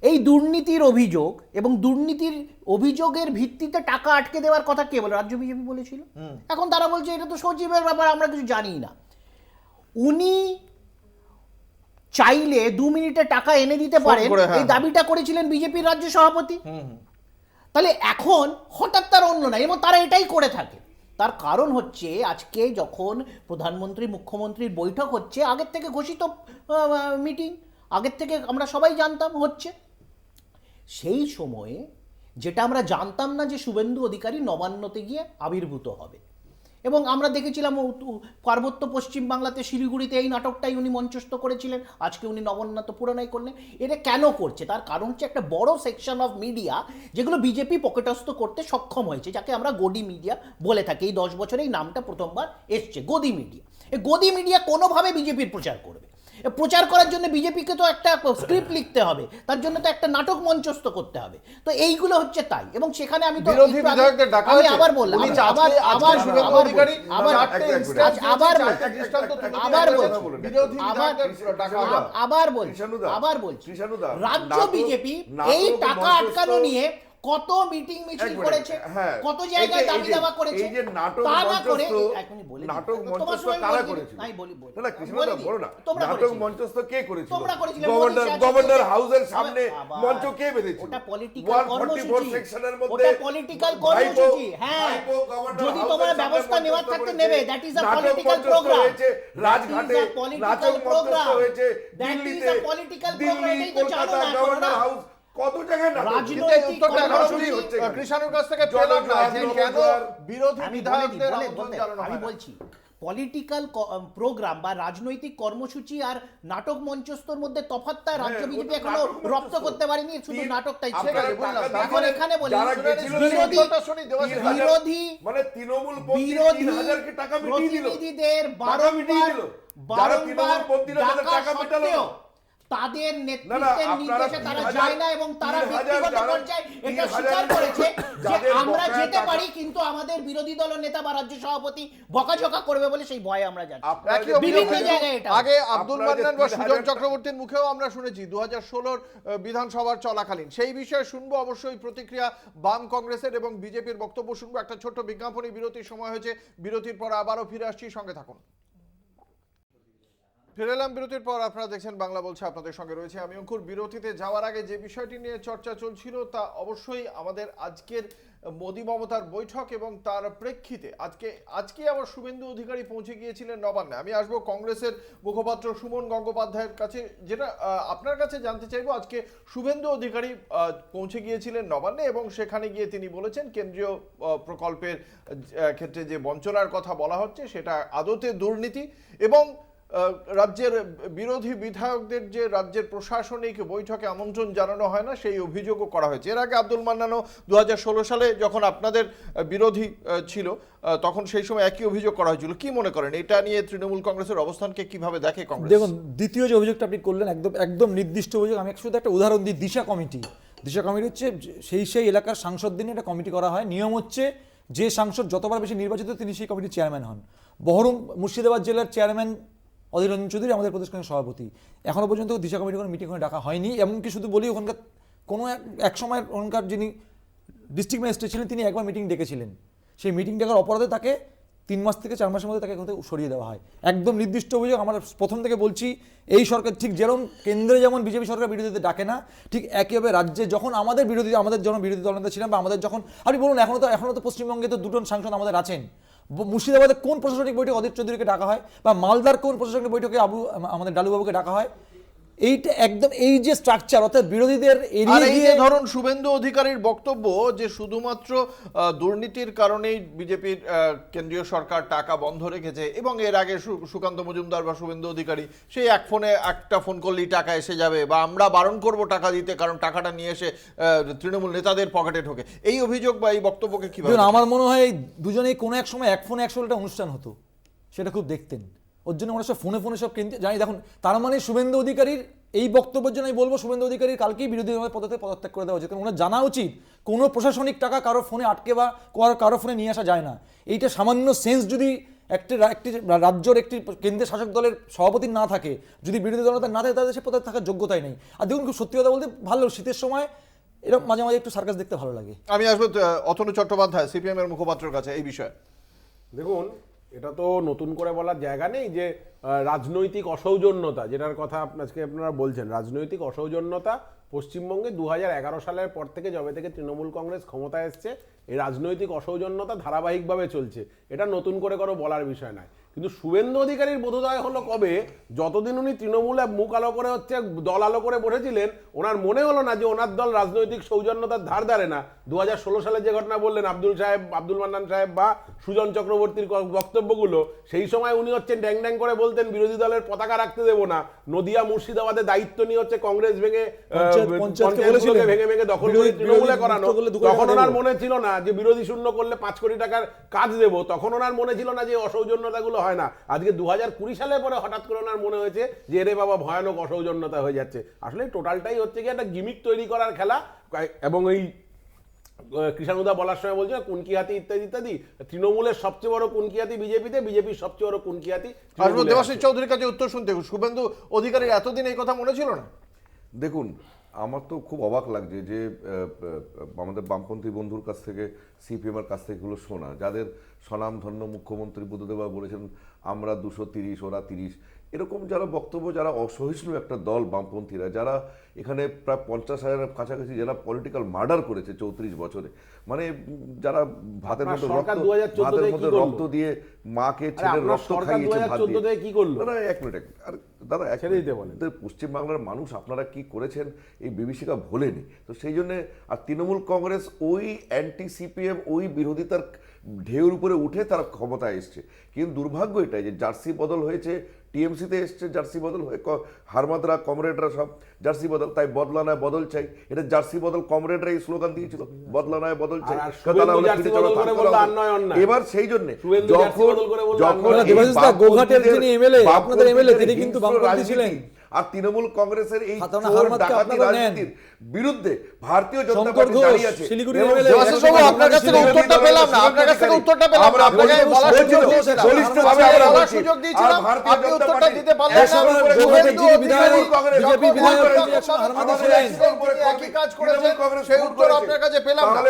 এই দুর্নীতির অভিযোগ, এবং দুর্নীতির অভিযোগের ভিত্তিতে টাকা আটকে দেওয়ার কথা কে বলে? রাজ্য বিজেপি বলেছিল। এখন তারা বলছে এটা তো সচিবের ব্যাপার, আমরা কিছু জানি না। উনি চাইলে 2 মিনিটে টাকা এনে দিতে পারেন, এই দাবিটা করেছিলেন বিজেপির রাজ্য সভাপতি। তাহলে এখন হঠাৎ তার অন্য নাই, এবং তারা এটাই করে থাকে। তার কারণ হচ্ছে আজকে যখন প্রধানমন্ত্রী মুখ্যমন্ত্রীর বৈঠক হচ্ছে, আগের থেকে ঘোষিত মিটিং, আগের থেকে আমরা সবাই জানতাম হচ্ছে, সেই সময়ে যেটা আমরা জানতাম না যে শুভেন্দু অধিকারী নবান্নতে গিয়ে আবির্ভূত হবে, এবং আমরা দেখেছিলাম পার্বত্য পশ্চিম বাংলাতে শিলিগুড়িতে এই নাটকটাই উনি মঞ্চস্থ করেছিলেন, আজকে উনি নবন্যাত পুরানাই করলেন। এটা কেন করছে? তার কারণ হচ্ছে একটা বড় সেকশন অফ মিডিয়া যেগুলো বিজেপি পকেটস্থ করতে সক্ষম হয়েছে, যাকে আমরা গদি মিডিয়া বলে থাকি। এই 10 বছরে এই নামটা প্রথমবার এসছে, গদি মিডিয়া। এই গদি মিডিয়া কোনোভাবে বিজেপির প্রচার করবে। প্রচার করার জন্য বিজেপিকে তো একটা স্ক্রিপ্ট লিখতে হবে, তার জন্য তো একটা নাটক মঞ্চস্থ করতে হবে। তো এইগুলো হচ্ছে তাই। এবং সেখানে আমি তো বিরোধী বিধায়কদের ডাকা আমি হয়েছে। আবার বললাম, উনি আবার আজকে আবার শুভেন্দু অধিকারী আবার চারটে instance আবার দিয়েছে, চারটে দৃষ্টান্ত তুলে দিয়ে আবার বলেছেন, বলছি, বিরোধী আবার বিধায়কদের ডাকা হয়েছে। আবার বলছি কৃষাণুদা, রাজ্য নাটক- বিজেপি নাটক এই টাকা মঞ্চস্থ- আটকানো নিয়ে কত মিটিং মিছিল এক মিনিট, করেছে, হ্যাঁ। কত জায়গায় এই যে- দাবি দাবা করেছে। এই যে নাটক তা না করে মঞ্চস্থ- এক মিনিট বলে দিই। নাটক তোমার মঞ্চস্থ সময় কারা বলে দিই। করেছিল? নাই বলি না, না, কৃষ্ণদা, বলে দিই। বলো না। তোমরা নাটক করেছিলে। মঞ্চস্থ কে করেছিল? তোমরা করেছিলে, গভর্নর মোদি হাউসের সাহেব সামনে আবার- মঞ্চ কে বেঁধেছিল? ওটা পলিটিক্যাল 144 কর্মসূচি, সেকশনের মধ্যে ওটা পলিটিক্যাল ভাইপো- কর্মসূচি। হ্যাঁ, ভাইপো গভর্নর যদি হাউসের তোমরা সামনে ব্যবস্থা মঞ্চস্থ নেওয়ার থাকতে করেছে। নেবে, দ্যাট ইজ আ নাটক পলিটিক্যাল মঞ্চস্থ প্রোগ্রাম। হয়েছে রাজঘাটে, নাটক মঞ্চস্থ হয়েছে দিল্লিতে, দিল্লি, কলকাতা, গভর্নর হাউস, কত জায়গায় নাটক? রাজনৈতিক উত্তরটা এখনো কর্মসূচি শুনি হচ্ছে এখানে। কৃষাণুর কাছ থেকে জনগণ পেলাম না যে আন্দোলন কেন করার- বিরোধী আমি বিধায়কদের আমন্ত্রণ জানানো আমি হয় না। বলছি পলিটিক্যাল প্রোগ্রাম বা রাজনৈতিক কর্মসূচি আর নাটক মঞ্চস্থর মধ্যে তফাৎটা রাজ্য হ্যাঁ, বিজেপি ওটা এখনো নাটক মঞ্চস্থ। রপ্ত করতে পারেনি, শুধু নাটকটাই ছিল। আপনারা বুঝলাম। টাকা এখন দিয়েছিলেন, এখানে বলি, যারা গেছিল বিরোধী উত্তরটা শুনি, দেওয়াশিস। 3000 বিরোধী মানে তৃণমূল পন্থী বিরোধী 3000 কে টাকা মিটিয়ে দিল। প্রতিনিধিদের টাকা মিটিয়ে দিল। যারা বারংবার তৃণমূল পন্থীরা তাদের ডাকা টাকা মেটালো না। সত্ত্বেও তাদের না, নেতৃত্বের আপনারা নির্দেশে তারা 3000 যায় না এবং তারা 3000 ব্যক্তিগত যারা- পর্যায়ে এটা 3000 স্বীকার করেছে যে যাদের আমরা বকেয়া যেতে টাকা- পারি, কিন্তু আমাদের বিরোধী দল নেতা বা রাজ্য সভাপতি বকাঝকা করবে বলে সেই ভয়ে আমরা যাচ্ছি। আপনারা একই যে অভিযোগ বিভিন্ন জায়গায় এটা আগে আব্দুল আপনারা যে মান্নান বা 3000 সুজন চক্রবর্তীর মুখেও আমরা শুনেছি 2016 বিধানসভার চলাকালীন। সেই বিষয়ে শুনবো অবশ্যই প্রতিক্রিয়া বাম কংগ্রেসের এবং বিজেপির বক্তব্য শুনবো। একটা ছোট্ট বিজ্ঞাপনী বিরতির সময় হয়েছে, বিরতির পর আবারও ফিরে আসছি, সঙ্গে থাকুন। ফিরে এলাম বিরতির পর, আপনারা দেখছেন বাংলা বলছে, আপনাদের সঙ্গে রয়েছে আমি অঙ্কুর। বিরতিতে যাওয়ার আগে যে বিষয়টি নিয়ে চর্চা চলছিল তা অবশ্যই আমাদের আজকের মোদি মমতার বৈঠক এবং তার প্রেক্ষিতে আজকে আবার শুভেন্দু অধিকারী পৌঁছে গিয়েছিলেন নবান্নে। আমি আসবো কংগ্রেসের মুখপাত্র সুমন গঙ্গোপাধ্যায়ের কাছে, যেটা আপনার কাছে জানতে চাইবো। আজকে শুভেন্দু অধিকারী পৌঁছে গিয়েছিলেন নবান্নে এবং সেখানে গিয়ে তিনি বলেছেন কেন্দ্রীয় প্রকল্পের ক্ষেত্রে যে বঞ্চনার কথা বলা হচ্ছে সেটা আদতে দুর্নীতি, এবং রাজ্যের বিরোধী বিধায়কদের যে রাজ্যের প্রশাসনিক বৈঠকে আমন্ত্রণ জানানো হয় না সেই অভিযোগও করা হয়েছে। এর আগে আব্দুল মান্নানও 2016 সালে যখন আপনাদের বিরোধী ছিল তখন সেই সময় একই অভিযোগ করা হয়েছিল। কি মনে করেন এটা নিয়ে তৃণমূল কংগ্রেসের অবস্থানকে কিভাবে দেখে কংগ্রেস? দেখুন, দ্বিতীয় যে অভিযোগটা আপনি করলেন একদম একদম নির্দিষ্ট অভিযোগ। আমি শুধু একটা উদাহরণ দিই। দিশা কমিটি হচ্ছে সেই এলাকার সাংসদদের নিয়ে একটা কমিটি করা হয়। নিয়ম হচ্ছে যে সাংসদ যতবার বেশি নির্বাচিত তিনি সেই কমিটির চেয়ারম্যান হন। বহরম মুর্শিদাবাদ জেলার চেয়ারম্যান অধীর রঞ্জন চৌধুরী আমাদের প্রদেশ কংগ্রেস সভাপতি। এখনো পর্যন্ত দিশা কমিটির কোনো মিটিং ডাকা হয়নি। এমনকি শুধু বলি ওখানকার কোনো এক সময় ওখানকার যিনি ডিস্ট্রিক্ট ম্যাজিস্ট্রেট ছিলেন তিনি একবার মিটিং ডেকেছিলেন। সেই মিটিং ডাকার অপরাধে তাকে 3 মাস থেকে 4 মাসের মধ্যে তাকে এখান থেকে সরিয়ে দেওয়া হয়। একদম নির্দিষ্ট অভিযোগ। আমরা প্রথম থেকে বলছি এই সরকার ঠিক যেরকম কেন্দ্রে যেমন বিজেপি সরকার বিরোধীদের ডাকে না, ঠিক একইভাবে রাজ্যে যখন আমাদের যখন বিরোধী দলনেতা ছিলাম বা আমাদের যখন আপনি বলুন এখনো তো পশ্চিমবঙ্গে তো 2জন সাংসদ আমাদের আছেন। মুর্শিদাবাদে কোন প্রশাসনিক বৈঠকে অধীর চৌধুরীকে ডাকা হয় বা মালদার কোন প্রশাসনিক বৈঠকে আমাদের ডালুবাবুকে ডাকা হয়? এইটা একদম এই যে স্ট্রাকচার, অর্থাৎ বিরোধীদের এড়িয়ে গিয়ে ধরুন শুভেন্দু অধিকারীর বক্তব্য যে শুধুমাত্র দুর্নীতির কারণেই বিজেপির কেন্দ্রীয় সরকার টাকা বন্ধ রেখেছে, এবং এর আগে সুকান্ত মজুমদার বা শুভেন্দু অধিকারী সেই একটা ফোন করলেই টাকা এসে যাবে বা আমরা বারণ করব টাকা দিতে কারণ টাকাটা নিয়ে এসে তৃণমূল নেতাদের পকেটে ঢোকে, এই অভিযোগ বা এই বক্তব্যকে কিভাবে? আমার মনে হয় দুজনেই কোনো এক সময় এক ফোনে 100টা অনুষ্ঠান হতো, সেটা খুব দেখতেন। ওর জন্য আমরা সব ফোনে সব কিনতে জানি। দেখুন, তার মানে শুভেন্দু অধিকারীর এই বক্তব্যের জন্য আমি বলবো শুভেন্দু অধিকারীর কালকেই বিরোধী দলের পদ থেকে পদত্যাগ করে দেওয়া উচিত। কারণ ওনার জানা উচিত কোনো প্রশাসনিক টাকা কারো ফোনে আটকে বা কারো ফোনে নিয়ে আসা যায় না। এইটা সামান্য সেন্স যদি একটি রাজ্যের একটি কেন্দ্রীয় শাসক দলের সভাপতির না থাকে, যদি বিরোধী দল না থাকে, তাদের সে পদে থাকার যোগ্যতাই নেই। আর দেখুন, খুব সত্যি কথা বলতে ভালো শীতের সময় এরকম মাঝে মাঝে একটু সার্কাস দেখতে ভালো লাগে। আমি আসবো অতনু চট্টোপাধ্যায় সিপিএম এর মুখপাত্রের কাছে এই বিষয়ে। দেখুন, এটা তো নতুন করে বলার জায়গা নেই যে রাজনৈতিক অসৌজন্যতা যেটার কথা আজকে আপনারা বলছেন, রাজনৈতিক অসৌজন্যতা পশ্চিমবঙ্গে 2011 সালের পর থেকে যবে থেকে তৃণমূল কংগ্রেস ক্ষমতায় এসছে এই রাজনৈতিক অসৌজন্যতা ধারাবাহিকভাবে চলছে। এটা নতুন করে বলার বিষয় নয়। কিন্তু শুভেন্দু অধিকারীর বোধোদয় হলো কবে, যতদিন উনি তৃণমূলে মুখ আলো করে হচ্ছে দল আলো করে বসেছিলেন, ওনার মনে হলো না যে ওনার দল রাজনৈতিক সৌজন্যতার ধার ধারে না। 2016 সালে যে ঘটনা বললেন আব্দুল মান্নান সাহেব বা সুজন চক্রবর্তীর বক্তব্যগুলো, সেই সময় উনি হচ্ছেন ড্যাং ড্যাং করে বলতেন বিরোধী দলের পতাকা রাখতে দেবো না, নদিয়া মুর্শিদাবাদে দায়িত্ব নিয়ে হচ্ছে কংগ্রেস ভেঙে পঞ্চায়েতগুলোকে ভেঙে ভেঙে দখল করে তৃণমূলে করানো। তখন ওনার মনে ছিল না যে বিরোধী শূন্য করলে 5 কোটি টাকার কাজ দেবো, তখন ওনার মনে ছিল না যে অসৌজন্যতাগুলো হয় না। আজকে 2020 সালের পরে হঠাৎ করে ওনার মনে হয়েছে যে এরে বাবা ভয়ানক অসৌজন্যতা হয়ে যাচ্ছে। আসলে টোটালটাই হচ্ছে কি একটা গিমিক তৈরি করার খেলা। এবং এই কৃষাণুদা বলার সময় বলছে কুনকিহাতি ইত্যাদি ইত্যাদি, তৃণমূলের সবচেয়ে বড় কুনকিহাতি বিজেপিতে, বিজেপির সবচেয়ে বড় কুনকিহাতি আসবো দেবাশিস চৌধুরীর কাছে উত্তর শুনতে। শুভেন্দু অধিকারীর এতদিন এই কথা মনে ছিল না? দেখুন, আমার তো খুব অবাক লাগছে যে আমাদের বামপন্থী বন্ধুর কাছ থেকে, সিপিএম এর কাছ থেকে এগুলো শোনা, যাদের স্বনামধন্য মুখ্যমন্ত্রী বুদ্ধদেবা বলেছেন আমরা 230 ওরা 30, এরকম যারা বক্তব্য, যারা অসহিষ্ণু একটা দল বামপন্থীরা, যারা এখানে প্রায় 50,000-এর কাছাকাছি যারা পলিটিক্যাল মার্ডার করেছে 34 বছরে, মানে যারা ভাতের মধ্যে রক্ত দিয়ে মাকে ছেলের রক্ত খাইয়েছে ভাত দিয়ে। কি করলো দাদা এক মিনিট, আর দাদা ছেড়ে দিতে বলেন, পশ্চিমবাংলার মানুষ আপনারা কি করেছেন এই বিভীষিকা ভোলেনি। তো সেই জন্য আর তৃণমূল কংগ্রেস ওই অ্যান্টি সিপিএম ওই বিরোধিতার ঢেউর উপরে উঠে তারা ক্ষমতায় এসছে। কিন্তু দুর্ভাগ্য এটাই যে জার্সি বদল হয়েছে, টিএমসিতে এসছে জার্সি বদল হয়ে, হারমাদরা কমরেডরা সব জার্সি বদল, তাই বদলা নয় বদল চাই, এটা জার্সি বদল কমরেডরা এই স্লোগান দিয়েছিল, বদলা নয় বদল চাই। এবার সেই জন্য গোঘাটের যিনি এমএলএ, আপনাদের এমএলএ, তিনি কিন্তু বামপন্থী ছিলেন, আর তৃণমূল কংগ্রেসের এই চোর ডাকাতি রাজনীতির বিরুদ্ধে ভারতীয় জনতা পার্টি দাঁড়িয়ে আছে। আপনার কাছ থেকে উত্তরটা পেলাম না, আপনার কাছ থেকে উত্তরটা পেলাম না, আপনাকে বলার সুযোগ দিয়েছিলাম, বলিষ্ঠভাবে আমরা বলছি, সুযোগ দিয়েছিলাম, আপনি উত্তরটা দিতে পারলেন না। বিজেপি বিধায়ক হারমাদা ছিলেন, একই কাজ করেছেন, সেই উত্তর আপনার কাছে পেলাম না।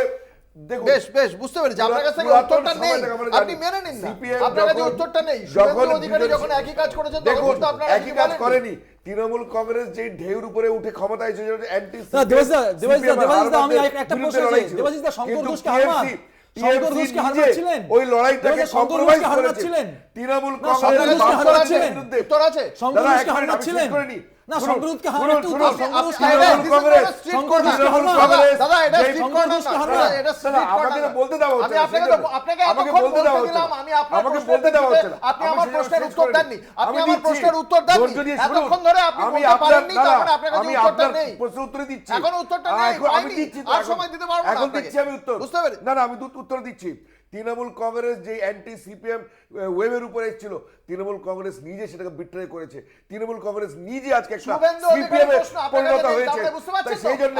বেশ বেশ বুঝতে পেরেছি, আপনার কাছে উত্তরটা নেই, আপনি মেনে নিন না, আপনার কাছে উত্তরটা নেই। শুভেন্দু অধিকারী যখন একই কাজ করেছেন তখন তো আপনারা একই কাজ করেনি। তৃণমূল কংগ্রেস যে ঢেউর উপরে উঠে ক্ষমতায় এসেছে অ্যান্টি আমি একটা প্রশ্ন চাই, দেবাশিসদা শঙ্কর ঘোষকে হারমান, শঙ্কর ঘোষকে হারমান ছিলেন, ওই লড়াইটাকে কম্প্রোমাইজ হারমান ছিলেন, তৃণমূল কংগ্রেস বিরুদ্ধে উত্তর আছে, শঙ্কর ঘোষকে হারমান ছিলেন না, শঙ্কর ঘোষকে হারমান, দাদা এটা স্ট্রিট কর্নার না, এটা স্ট্রিট কর্নার বলতে দাও, আমি আপনাকে বলতে দিলাম, আমি আপনাকে বলতে দাও, আপনি আমার প্রশ্নের উত্তর দেননি, আপনি আমার প্রশ্নের উত্তর দেননি, এতক্ষণ ধরে আপনি বলতে পারেননি, তখন আপনার কাছে উত্তরটা নেই। প্রশ্নের উত্তর দিচ্ছি, এখন উত্তরটা নেই, আমি দিচ্ছি, আর সময় দিতে পারবো না, এখন দিচ্ছি আমি উত্তর, বুঝতে পেরেছি। না আমি উত্তর দিচ্ছি। তৃণমূল কংগ্রেস যে অ্যান্টি সিপিএম ওয়েভের উপরে এসেছিল, তৃণমূল কংগ্রেস নিজে সেটাকে বিট্রে করেছে, তৃণমূল কংগ্রেস নিজে আজকে একটা সিপিএম এ পরিণত হয়েছে। সেই জন্য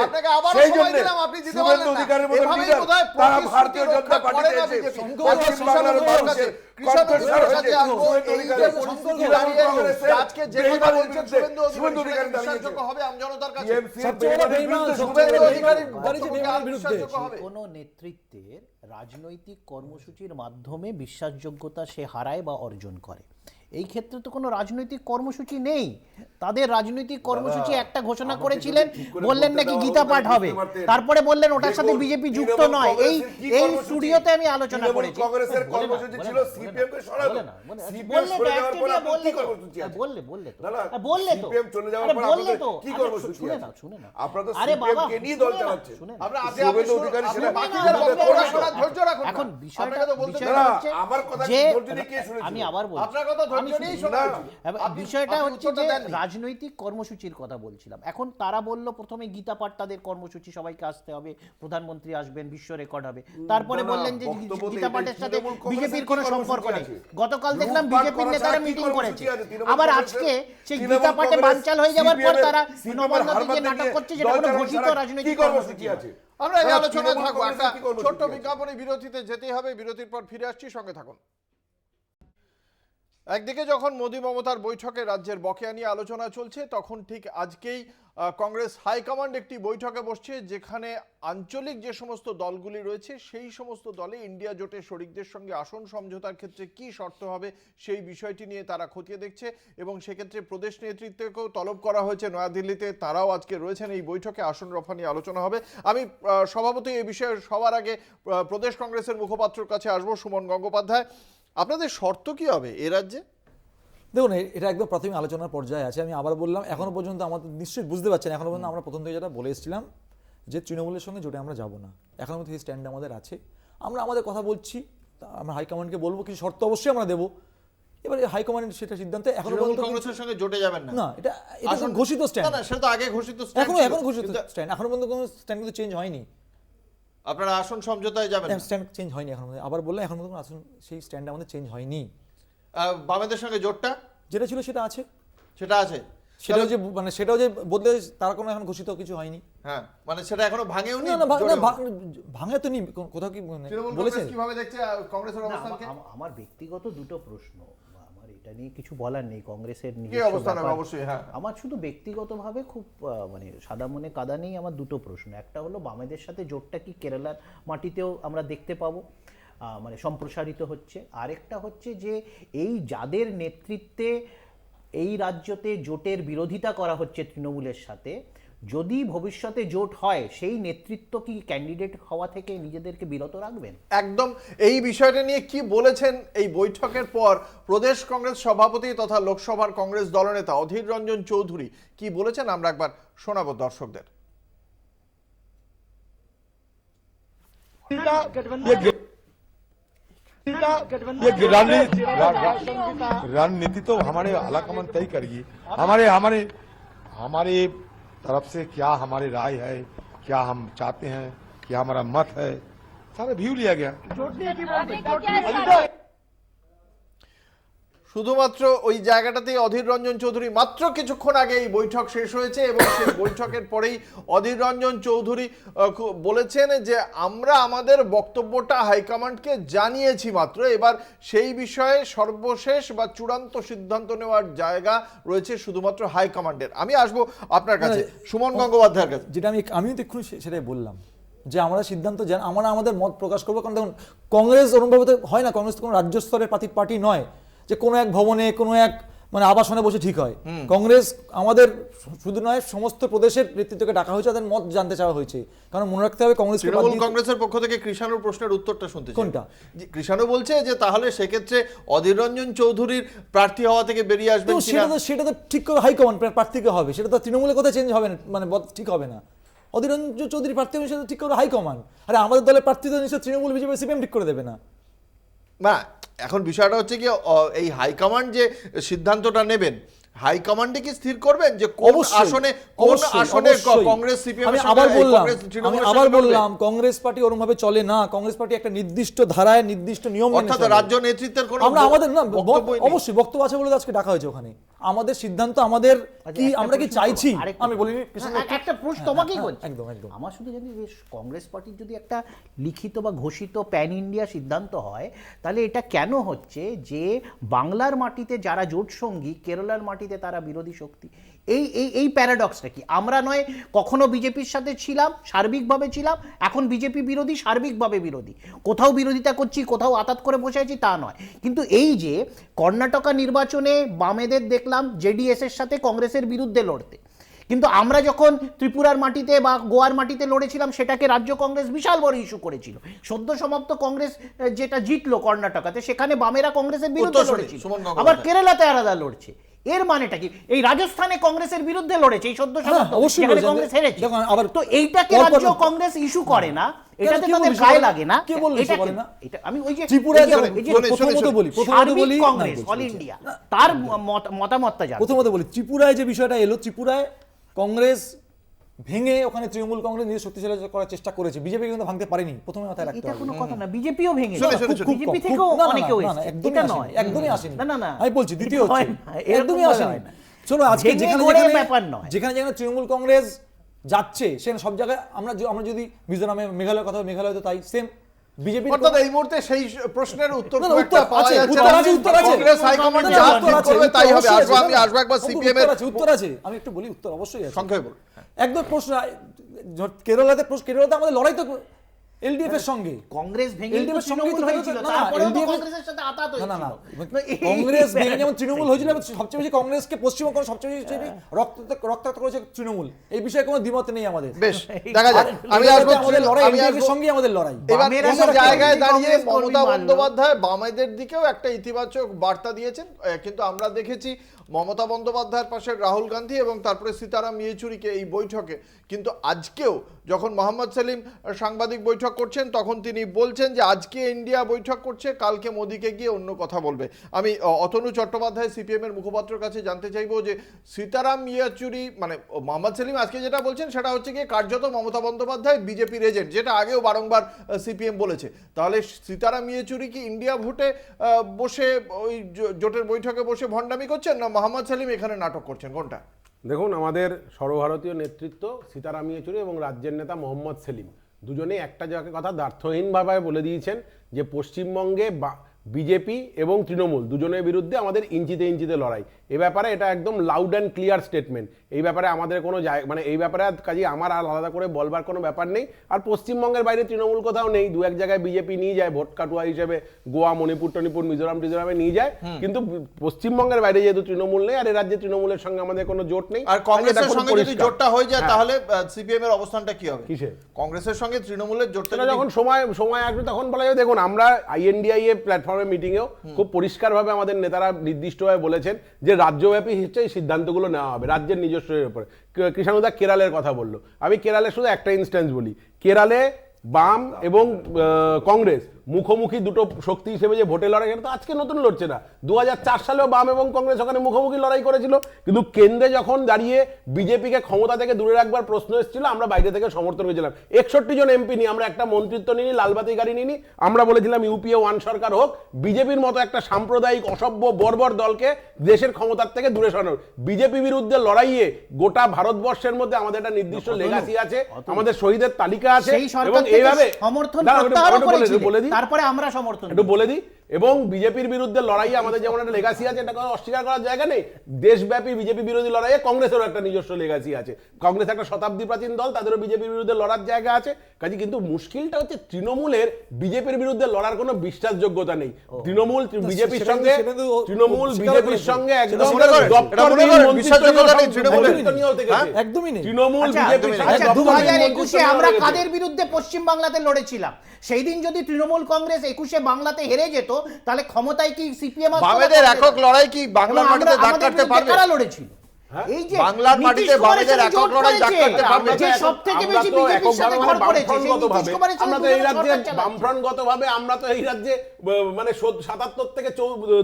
শুভেন্দু অধিকারীর মতো লিডার তারা ভারতীয় জনতা পার্টিতে এসে পশ্চিমবাংলার মানুষের কণ্ঠস্বর হয়েছে। আজকে যে কথা বলছেন শুভেন্দু অধিকারী বিশ্বাসযোগ্য হবে আমজনতার কাছে, কোনো নেতৃত্বের রাজনৈতিক কর্মসূচির মাধ্যমে বিশ্বাসযোগ্যতা সে হারায় বা অর্জন করে। এই ক্ষেত্রে তো কোনো রাজনৈতিক কর্মসূচি নেই, তাদের রাজনৈতিক কর্মসূচি একটা ঘোষণা করেছিলেন, বললেন নাকি গীতা পাঠ হবে, তারপরে বললেন ওটার সাথে বিজেপি যুক্ত নয়। এই স্টুডিওতে আমি আলোচনা করেছি, কংগ্রেসের কর্মসূচি ছিল সিপিএম কে সরানো, সিপিএম চলে যাওয়ার পর আপনার কি কর্মসূচি আছে? বললে তো সিপিএম চলে যাওয়ার পর আপনাদের কি কর্মসূচি আছে? শুনে না আপনারা তো সিপিএম কে নিয়ে দল চালাচ্ছেন, শুভেন্দু অধিকারী সেটা বাকিদের বক্তব্য শোনার ধৈর্য রাখুন। এখন বিষয়টা হচ্ছে আমার কথা যে ধৈর্য নিয়ে কে শুনেছে? আমি আবার বলছি, আপনার কথা ধৈর্য নিয়েই শোনা, বিষয়টা হচ্ছে যে রাজনৈতিক কর্মসূচির কথা বলছিলাম। এখন তারা বলল প্রথমে গীতা পাঠ তাদের কর্মসূচি, সবাইকে আসতে হবে, প্রধানমন্ত্রী আসবেন, বিশ্ব রেকর্ড হবে, তারপরে বললেন যে গীতা পাঠের সাথে বিজেপির কোনো সম্পর্ক নেই। গতকাল দেখলাম বিজেপির নেতারা মিটিং করেছে, আবার আজকে সেই গীতা পাঠে বানচাল হয়ে যাওয়ার পর তারা নবান্নকে নাটক করছে যেটা কোনো ঘোষিত রাজনৈতিক কর্মসূচি আছে। আমরা এই আলোচনায় থাকবো, একটা ছোট্ট বিজ্ঞাপনী বিরতিতে যেতেই হবে, বিরতির পর ফিরে আসছি, সঙ্গে থাকুন। একদিকে যখন মোদি মমতার বৈঠকে রাজ্যের বকেয়া নিয়ে আলোচনা চলছে, তখন ঠিক আজকেই কংগ্রেস হাইকমান্ড একটি বৈঠকে বসছে, যেখানে আঞ্চলিক যে সমস্ত দলগুলি রয়েছে সেই সমস্ত দলে ইন্ডিয়া জোটের শরিকদের সঙ্গে আসন সমঝোতার ক্ষেত্রে কি শর্ত হবে সেই বিষয়টি নিয়ে তারা খতিয়ে দেখছে, এবং সেক্ষেত্রে প্রদেশ নেতৃত্বকেও তলব করা হয়েছে নয়াদিল্লিতে, তারাও আজকে রয়েছেন এই বৈঠকে, আসন রফা নিয়ে আলোচনা হবে। আমি সভাপতি এই বিষয়ে সবার আগে প্রদেশ কংগ্রেসের মুখপাত্রের কাছে আসবো, সুমন গঙ্গোপাধ্যায়। আপনাদের শর্ত কি হবে এ রাজ্যে? দেখুন এটা একদম প্রাথমিক আলোচনার পর্যায়ে আছে। আমি আবার বললাম, এখনো পর্যন্ত আমাদের নিশ্চয়ই বুঝতে পারছেন, এখনো পর্যন্ত আমরা প্রথম থেকে যেটা বলে এসেছিলাম যে তৃণমূলের সঙ্গে জোটে আমরা যাব না, এখনো পর্যন্ত সেই স্ট্যান্ড আমাদের আছে। আমরা আমাদের কথা বলছি, আমরা হাইকমান্ডকে বলবো, কিছু শর্ত অবশ্যই আমরা দেবো। এবার হাইকমান্ড সেটা সিদ্ধান্তে এখনো তৃণমূল পর্যন্ত কংগ্রেসের সঙ্গে জোটে যাবেন না? না, এটা আসুন, ঘোষিত স্ট্যান্ড। না সেটা তো আগে ঘোষিত stand এখনো ছিল। ঘোষিত কিন্তু স্ট্যান্ড, এখনো পর্যন্ত কোনো স্ট্যান্ড কিন্তু চেঞ্জ হয়নি। আপনারা আসন সমঝোতায় যাবেন না? স্ট্যান্ড চেঞ্জ হয়নি এখনো। আবার বললে এখনো পর্যন্ত আসুন, সেই স্ট্যান্ড আমাদের চেঞ্জ হয়নি। বামেদের সঙ্গে জোটটা যেটা ছিল সেটা আছে। সেটা আছে, সেটাও যে বদলে তার কোনো এখন ঘোষিত কিছু হয়নি। হ্যাঁ, মানে সেটা এখনো ভাঙেওনি। না, জোড়েও। ভাঙে তো নি, কোথাও কি তৃণমূল বলেছে? কংগ্রেস কিভাবে দেখছে কংগ্রেসের না, অবস্থানকে? আমার ব্যক্তিগত দুটো প্রশ্ন, আমার এটা নিয়ে কিছু বলার নেই, কংগ্রেসের কি নিজস্ব অবস্থান হবে? ব্যাপার। অবশ্যই, হ্যাঁ। আমার শুধু ব্যক্তিগতভাবে খুব মানে সাদা মনে কাদা নেই। আমার দুটো প্রশ্ন, একটা হলো বামেদের সাথে জোটটা কি কেরালার মাটিতেও আমরা দেখতে পাবো, মানে সম্প্রসারিত হচ্ছে। আরেকটা হচ্ছে যে এই যাদের নেতৃত্বে এই রাজ্যতে জোটের বিরোধিতা করা হচ্ছে তৃণমূলের সাথে, যদি ভবিষ্যতে জোট হয় সেই নেতৃত্ব কি ক্যান্ডিডেট হওয়া থেকে নিজেদেরকে বিরত রাখবেন? একদম। এই বিষয়টা নিয়ে কি বলেছেন এই বৈঠকের পর প্রদেশ কংগ্রেস সভাপতি তথা লোকসভার কংগ্রেস দলনেতা অধীর রঞ্জন চৌধুরী কি বলেছেন আমরা একবার শোনাবো দর্শকদের। ये रणनीति तो हमारे आलाकमान तय करेगी। हमारे हमारे हमारे तरफ से क्या हमारी राय है, क्या हम चाहते हैं, क्या हमारा मत है, सारा व्यू लिया गया। শুধুমাত্র ওই জায়গাটাতেই অধীর রঞ্জন চৌধুরী মাত্র কিছুক্ষণ আগে এই বৈঠক শেষ হয়েছে এবং সেই বৈঠকের পরেই অধীর রঞ্জন চৌধুরী বলেছেন যে আমরা আমাদের বক্তব্যটা হাইকমান্ডকে জানিয়েছি মাত্র, এবার সেই বিষয়ে সর্বশেষ বা চূড়ান্ত সিদ্ধান্ত নেওয়ার জায়গা রয়েছে শুধুমাত্র হাইকমান্ডের। আমি আসবো আপনার কাছে সুমন গঙ্গোপাধ্যায়ের কাছে। যেটা আমিও তো এক্ষুনি সেটাই বললাম যে আমরা সিদ্ধান্ত আমরা আমাদের মত প্রকাশ করবো। কারণ দেখুন, কংগ্রেস অনুভব হয় না, কংগ্রেস কোনো রাজ্য স্তরের পার্টি নয় যে কোনো এক ভবনে কোনো এক মানে আবাসনে বসে ঠিক হয়। কংগ্রেস আমাদের শুধু নয়, সমস্ত প্রদেশের নেতৃত্বকে ডাকা হয়েছে, তাদের মত জানতে চাওয়া হয়েছে। কারণ মনে রাখতে হবে কংগ্রেস তৃণমূল কংগ্রেসের পক্ষ থেকে কৃষাণুর প্রশ্নের উত্তরটা শুনতে চাই। কোনটা? কৃষাণু বলছে যে তাহলে সেক্ষেত্রে অধীর রঞ্জন চৌধুরীর প্রার্থী হওয়া থেকে বেরিয়ে আসবেন কিনা? সেটা তো ঠিক করে হাইকমান্ড প্রার্থীকে হবে, সেটা তো তৃণমূলের কথা চেঞ্জ হবে না, মানে ঠিক হবে না। অধীর রঞ্জন চৌধুরী প্রার্থী হবে সেটা ঠিক করে হাইকমান্ড। আরে আমাদের দলের প্রার্থী তো নিশ্চয় তৃণমূল, বিজেপি, সিপিএম ঠিক করে দেবে না। না, এখন বিষয়টা হচ্ছে কি এই হাইকমান্ড যে সিদ্ধান্তটা নেবেন, হাইকমান্ডে কি স্থির করবেন যে কোন আসনে কংগ্রেস সিপিএম? আমি আবার বললাম কংগ্রেস পার্টি ওরকম ভাবে চলে না। কংগ্রেস পার্টি একটা নির্দিষ্ট ধারায় নির্দিষ্ট নিয়ম মেনে অর্থাৎ চলে। রাজ্য নেতৃত্বের কোনো আমরা আমাদের না বক্তব্যই নেই। অবশ্যই বক্তব্য আছে বলে আজকে ডাকা হয়েছে ওখানে। আমাদের সিদ্ধান্ত আমাদের কি আমরা কি চাইছি আমি বলিনি। একটা প্রশ্ন তোমাকেই বলছি। একদম একদম। আমার শুধু জানি যে কংগ্রেস পার্টির যদি একটা লিখিত বা ঘোষিত প্যান ইন্ডিয়া সিদ্ধান্ত হয়, তাহলে এটা কেন হচ্ছে যে বাংলার মাটিতে যারা জোট সঙ্গী, কেরালার মাটিতে তারা বিরোধী শক্তি? এই প্যারাডক্সটা কি? আমরা নয় কখনো বিজেপির সাথে ছিলাম, সার্বিকভাবে ছিলাম, এখন বিজেপি বিরোধী, সার্বিকভাবে বিরোধী। কোথাও বিরোধিতা করছি, কোথাও আতাত করে বসে আছি, তা নয়। কিন্তু এই যে কর্ণাটকা নির্বাচনে বামেদের দেখলাম জেডিএস এর সাথে কংগ্রেসের বিরুদ্ধে লড়তে, কিন্তু আমরা যখন ত্রিপুরার মাটিতে বা গোয়ার মাটিতে লড়েছিলাম, সেটাকে রাজ্য কংগ্রেস বিশাল বড় ইস্যু করেছিল। সদ্য সমাপ্ত কংগ্রেস যেটা জিতলো কর্ণাটকাতে, সেখানে বামেরা কংগ্রেসের বিরুদ্ধে লড়েছিল, আবার কেরালাতে আলাদা লড়ছে। এর মানেটা কি? এই রাজস্থানে কংগ্রেসের বিরুদ্ধে লড়েছে এই সদ্য সমাপ্ত, যেখানে কংগ্রেস হেরেছে। তো এইটাকে রাজ্য কংগ্রেস ইস্যু করে না, এটাতে তাদের গায়ে লাগে না। কে বলছে করে না? এটা আমি ওই যে ত্রিপুরায় প্রথমত বলি কংগ্রেস অল ইন্ডিয়া তার মতামতটা জানো। প্রথমত বলি, ত্রিপুরায় যে বিষয়টা এলো, ত্রিপুরায় কংগ্রেস ভেঙে ওখানে তৃণমূল কংগ্রেস নিজে শক্তিশালী করার চেষ্টা করেছে, বিজেপি কিন্তু ভাঙতে পারেনি। প্রথমে মাথায় রাখতে এটা হবে। কোনো কথা না, বিজেপিও ভেঙে, বিজেপি থেকেও অনেকেও এসেছে। একদমই আসেনি, একদমই আসেনি। না আমি বলছি দ্বিতীয় হচ্ছে একদমই আসেনি। শোনো, আজকে যেখানে যেখানে তৃণমূল কংগ্রেস যাচ্ছে সেখানে সব জায়গায় আমরা যদি মিজোরামে, মেঘালয়ের কথা, মেঘালয় তো তাই সেম। বিজেপি অর্থাৎ এই মুহূর্তে সেই প্রশ্নের উত্তর না, উত্তর পাওয়া আছে, যাচ্ছে উত্তর না। আছে, উত্তর আছে। কংগ্রেস হাইকমান্ড যা ঠিক করবে তাই হবে। আমি আসবো একবার সিপিএম এর উত্তর আছে। আমি একটু বলি, উত্তর অবশ্যই আছে। সংক্ষেপে বলুন। একদম প্রশ্ন কেরালাতে আমাদের লড়াই তো এলডিএফ এর সঙ্গে কংগ্রেস ভেঙে LDF তো এর সঙ্গেই তৃণমূল তো হয়েছিল, না, না, তারপরেও তো LDF এর কংগ্রেসের সাথে আতাত হয়েছিল। না, এই- কংগ্রেস ভেঙে যেমন তৃণমূল হয়েছিল, সবচেয়ে বেশি কংগ্রেসকে পশ্চিমবঙ্গ সবচেয়ে বেশি রক্তাক্ত করেছে তৃণমূল। এই বিষয়ে কোনো দ্বিমত নেই আমাদের। বেশ, দেখা যাক। আমি আসবো আমাদের লড়াই, আমি এলডিএফ এর আসবো- সঙ্গেই আমাদের লড়াই। এবার বামেরা এই সব জায়গায় কংগ্রেস দাঁড়িয়ে কর্মী মমতা মানলো। বন্দ্যোপাধ্যায় বামেদের দিকেও একটা ইতিবাচক বার্তা দিয়েছেন, কিন্তু আমরা দেখেছি মমতা বন্দ্যোপাধ্যায়ের পাশে রাহুল গান্ধী এবং তারপরে সীতারাম ইয়েচুরিকে এই বৈঠকে। কিন্তু আজকেও যখন মোহাম্মদ সেলিম সাংবাদিক বৈঠক করছেন তখন তিনি বলছেন যে আজকে ইন্ডিয়া বৈঠক করছে, কালকে মোদিকে গিয়ে অন্য কথা বলবে। আমি অতনু চট্টোপাধ্যায় সিপিএম এর মুখপাত্রের কাছে জানতে চাইবো যে সীতারাম ইয়েচুরি মানে মোহাম্মদ সেলিম আজকে যেটা বলছেন সেটা হচ্ছে গিয়ে কার্যত মমতা বন্দ্যোপাধ্যায় বিজেপির এজেন্ট, যেটা আগেও বারংবার সিপিএম বলেছে। তাহলে সীতারাম ইয়েচুরি কি ইন্ডিয়া ভোটে বসে ওই জোটের বৈঠকে বসে ভণ্ডামি করছেন, না মোহাম্মদ সেলিম এখানে নাটক করছেন, কোনটা? দেখুন, আমাদের সর্বভারতীয় নেতৃত্ব সীতারাম ইয়েচুরি এবং রাজ্যের নেতা মোহাম্মদ সেলিম দুজনেই একটা জায়গায় কথা দ্ব্যর্থহীনভাবে বলে দিয়েছেন যে পশ্চিমবঙ্গে বিজেপি এবং তৃণমূল দুজনের বিরুদ্ধে আমাদের ইঞ্চিতে ইঞ্চিতে লড়াই। এ ব্যাপারে এটা একদম লাউড অ্যান্ড ক্লিয়ার স্টেটমেন্ট। এই ব্যাপারে আমাদের কোনো মানে এই ব্যাপারে কাজে আমার আর আলাদা করে বলবার কোনো ব্যাপার নেই। আর পশ্চিমবঙ্গের বাইরে তৃণমূল কোথাও নেই, দু এক জায়গায় বিজেপি নিয়ে যায় ভোট কাটুয়া হিসেবে, গোয়া, মণিপুর টনিপুর, মিজোরামে নিয়ে যায়, কিন্তু পশ্চিমবঙ্গের বাইরে যেহেতু তৃণমূল নেই, আর এ রাজ্যে তৃণমূলের সঙ্গে আমাদের কোনো জোট নেই। আর কংগ্রেসের এটা খুব সঙ্গে যদি পরিষ্কার। জোটটা হয়ে যায় হ্যাঁ। তাহলে সিপিএম এর অবস্থানটা কি হবে? কিসে? কংগ্রেসের সঙ্গে তৃণমূলের জোটটা সেটা যদি- যখন সময় আসবে তখন বলা যাবে। দেখুন, আমরা INDIA প্ল্যাটফর্মের মিটিংয়েও খুব পরিষ্কারভাবে আমাদের নেতারা নির্দিষ্টভাবে বলেছেন যে রাজ্যব্যাপী হচ্ছে এই সিদ্ধান্তগুলো নেওয়া হবে রাজ্যের নিজস্বের উপরে। কৃষ্ণদা কেরালের কথা বললো, আমি কেরালের শুধু একটা ইনস্ট্যান্স বলি। কেরালে বাম এবং কংগ্রেস মুখোমুখি দুটো শক্তি হিসেবে যে ভোটে লড়াই, এটা তো আজকে নতুন লড়ছে না। 2004 সালেও বাম এবং কংগ্রেস ওখানে মুখোমুখি লড়াই করেছিল, কিন্তু কেন্দ্রে যখন দাঁড়িয়ে বিজেপিকে ক্ষমতা থেকে দূরে রাখবার প্রশ্ন এসেছিল, আমরা বাইরে থেকে সমর্থন করেছিলাম। 61 জন এমপি নিয়ে আমরা একটা মন্ত্রিত্ব নিই, লালবাতি গাড়ি নিই, আমরা বলেছিলাম ইউপিএ 1 সরকার হোক, বিজেপির মতো একটা সাম্প্রদায়িক অসভ্য বর্বর দলকে দেশের ক্ষমতার থেকে দূরে সরানো। বিজেপি বিরুদ্ধে লড়াইয়ে গোটা ভারতবর্ষের মধ্যে আমাদের একটা নির্দিষ্ট লেগাসি আছে, আমাদের শহীদের তালিকা আছে, সেই এবং সরকার এইভাবে সমর্থন দাঁড়াও, প্রত্যাহারও একটু বলে দিই, করেছিলেন। বলে দিই। তারপরে আমরা সমর্থন একটু বলে দিই। এবং বিজেপির বিরুদ্ধে লড়াইয়ে আমাদের যেমন একটা লেগাসি আছে, এটা কোনো অস্বীকার করার জায়গা নেই। দেশব্যাপী বিজেপি বিরোধী লড়াইয়ে কংগ্রেসেরও একটা নিজস্ব লেগাসি আছে। কংগ্রেস একটা শতাব্দী প্রাচীন দল, তাদেরও বিজেপির বিরুদ্ধে লড়ার জায়গা আছে। কাজে কিন্তু মুশকিলটা হচ্ছে তৃণমূলের বিজেপির বিরুদ্ধে লড়ার কোনো বিশ্বাসযোগ্যতা নেই। তৃণমূল বিজেপির সঙ্গে বিজেপির সঙ্গে একদম একদমই নেই। তৃণমূল আচ্ছা, বিজেপির সঙ্গে আচ্ছা, দপ্তর 2021 আমরা মন্ত্রিত্ব কাদের বিরুদ্ধে পশ্চিমবাংলাতে লড়েছিলাম? সেই দিন যদি তৃণমূল কংগ্রেস 21 বাংলাতে হেরে যেত, তাহলে ক্ষমতায় কি সিপিএম বামেদের একক লড়াই কি বাংলার মাটিতে দাগ কাটতে পারবে? কারা লড়েছিল? এই যে বাংলার মাটিতে নীতিশ কুমারের বামেদের সাথে একক জোট লড়াই দাগ করেছে, কাটতে পারবে? যে সবথেকে বেশি বিজেপির সাথে ঘর করেছে, সেই নীতিশ কুমারের সাথে আমরা তো এই দুজনে রাজ্যে সরকার চালাচ্ছে। বামফ্রন্টগতভাবে আমরা তো এই রাজ্যে মানে 77 থেকে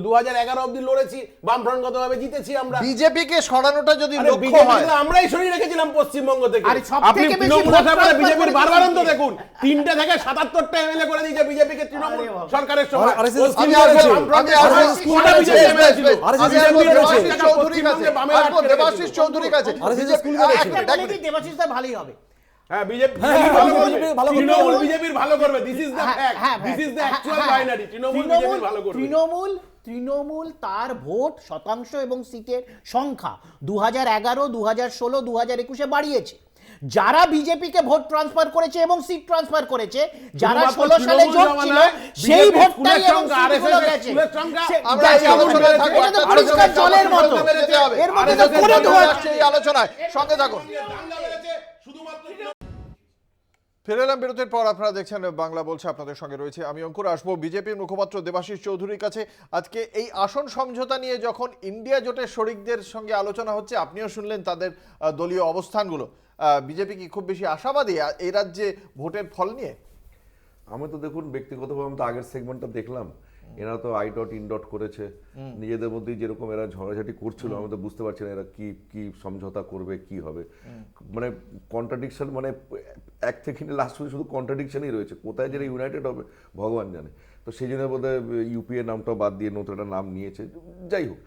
2011 অবধি লড়েছি, বামফ্রন্টগতভাবে জিতেছি আমরা। বিজেপিকে সরানোটা যদি আরে লক্ষ্য বিজেপি হয়, তো আমরাই সরিয়ে রেখেছিলাম পশ্চিমবঙ্গ থেকে। আরে সব আপনি থেকে বেশি তৃণমূল ভোট হিসাবে বিজেপির transfer বারবারন্ত করেছে দেখুন, 3টে থেকে 77টা এমএলএ করে দিয়েছে বিজেপিকে তৃণমূল আরে বাবা। সরকারের সময়। আর RSS আমি স্কুল আসবো, করেছে। আমি আসবো, কোনটা বিজেপি বেশ, বেশ, ছিল? বেশ। RSS আমি স্কুল আসবো করেছে। দেবাশিস চৌধুরীর কাছে, পশ্চিমবঙ্গে আসবো বামেরা দেবাশিস চৌধুরীর কাছে। RSS স্কুল এক করেছে। মিনিট, এক বলে মিনিট। দিই, দেবাশিস দা ভালোই হবে। হ্যাঁ, বিজেপি হ্যাঁ, ভালো করবে। ভালো করবে। তৃণমূল বিজেপির ভালো করবে। দিস ইজ দ্য হ্যাঁ, ফ্যাক্ট, হ্যাঁ, দিস ইজ দ্য হ্যাঁ, অ্যাকচুয়াল হ্যাঁ, বাইনারি। তৃণমূল বিজেপি ভালো করবে। তৃণমূল তার ভোট শতাংশ এবং সিটের সংখ্যা 2011, 2016, 2021 বাড়িয়েছে। যারা বিজেপিকে ভোট ট্রান্সফার করেছে এবং সিট ট্রান্সফার করেছে, যারা 16 সালে জোট ছিল, সেই ভোটটাই এবং সিটগুলো গেছে। আমরা এই আলোচনায় থাকবো, এটা তো পরিষ্কার জলের মতো। এর মধ্যে তো কোনো ধোঁয়া এই আলোচনায় সঙ্গে থাকুন। ফিরে এলাম বিরতির পর, আপনারা দেখছেন বাংলা বলছে, আপনাদের সঙ্গে রয়েছে আমি অঙ্কুর। আসবো বিজেপির মুখপাত্র দেবাশিস চৌধুরীর কাছে। আজকে এই আসন সমঝোতা নিয়ে যখন ইন্ডিয়া জোটের শরিকদের সঙ্গে আলোচনা হচ্ছে, আপনিও শুনলেন তাদের দলীয় অবস্থানগুলো। বিজেপি কি খুব বেশি আশাবাদী এই রাজ্যে ভোটের ফল নিয়ে? আমি তো দেখুন ব্যক্তিগতভাবে আমি তো আগের সেগমেন্টটা দেখলাম, এরা তো IN করেছে, নিজেদের মধ্যেই যেরকম এরা ঝগড়াঝাটি করছিল, আমি তো বুঝতে পারছি না এরা কি কি সমঝোতা করবে, কি হবে। মানে কন্ট্রাডিকশন, মানে এক থেকে লাস্ট শুধু কন্ট্রাডিকশনই রয়েছে। কোথায় যে ইউনাইটেড হবে ভগবান জানে। তো সেই জন্য বোধহয় ইউপিএ নামটা বাদ দিয়ে নতুন একটা নাম নিয়েছে। যাই হোক,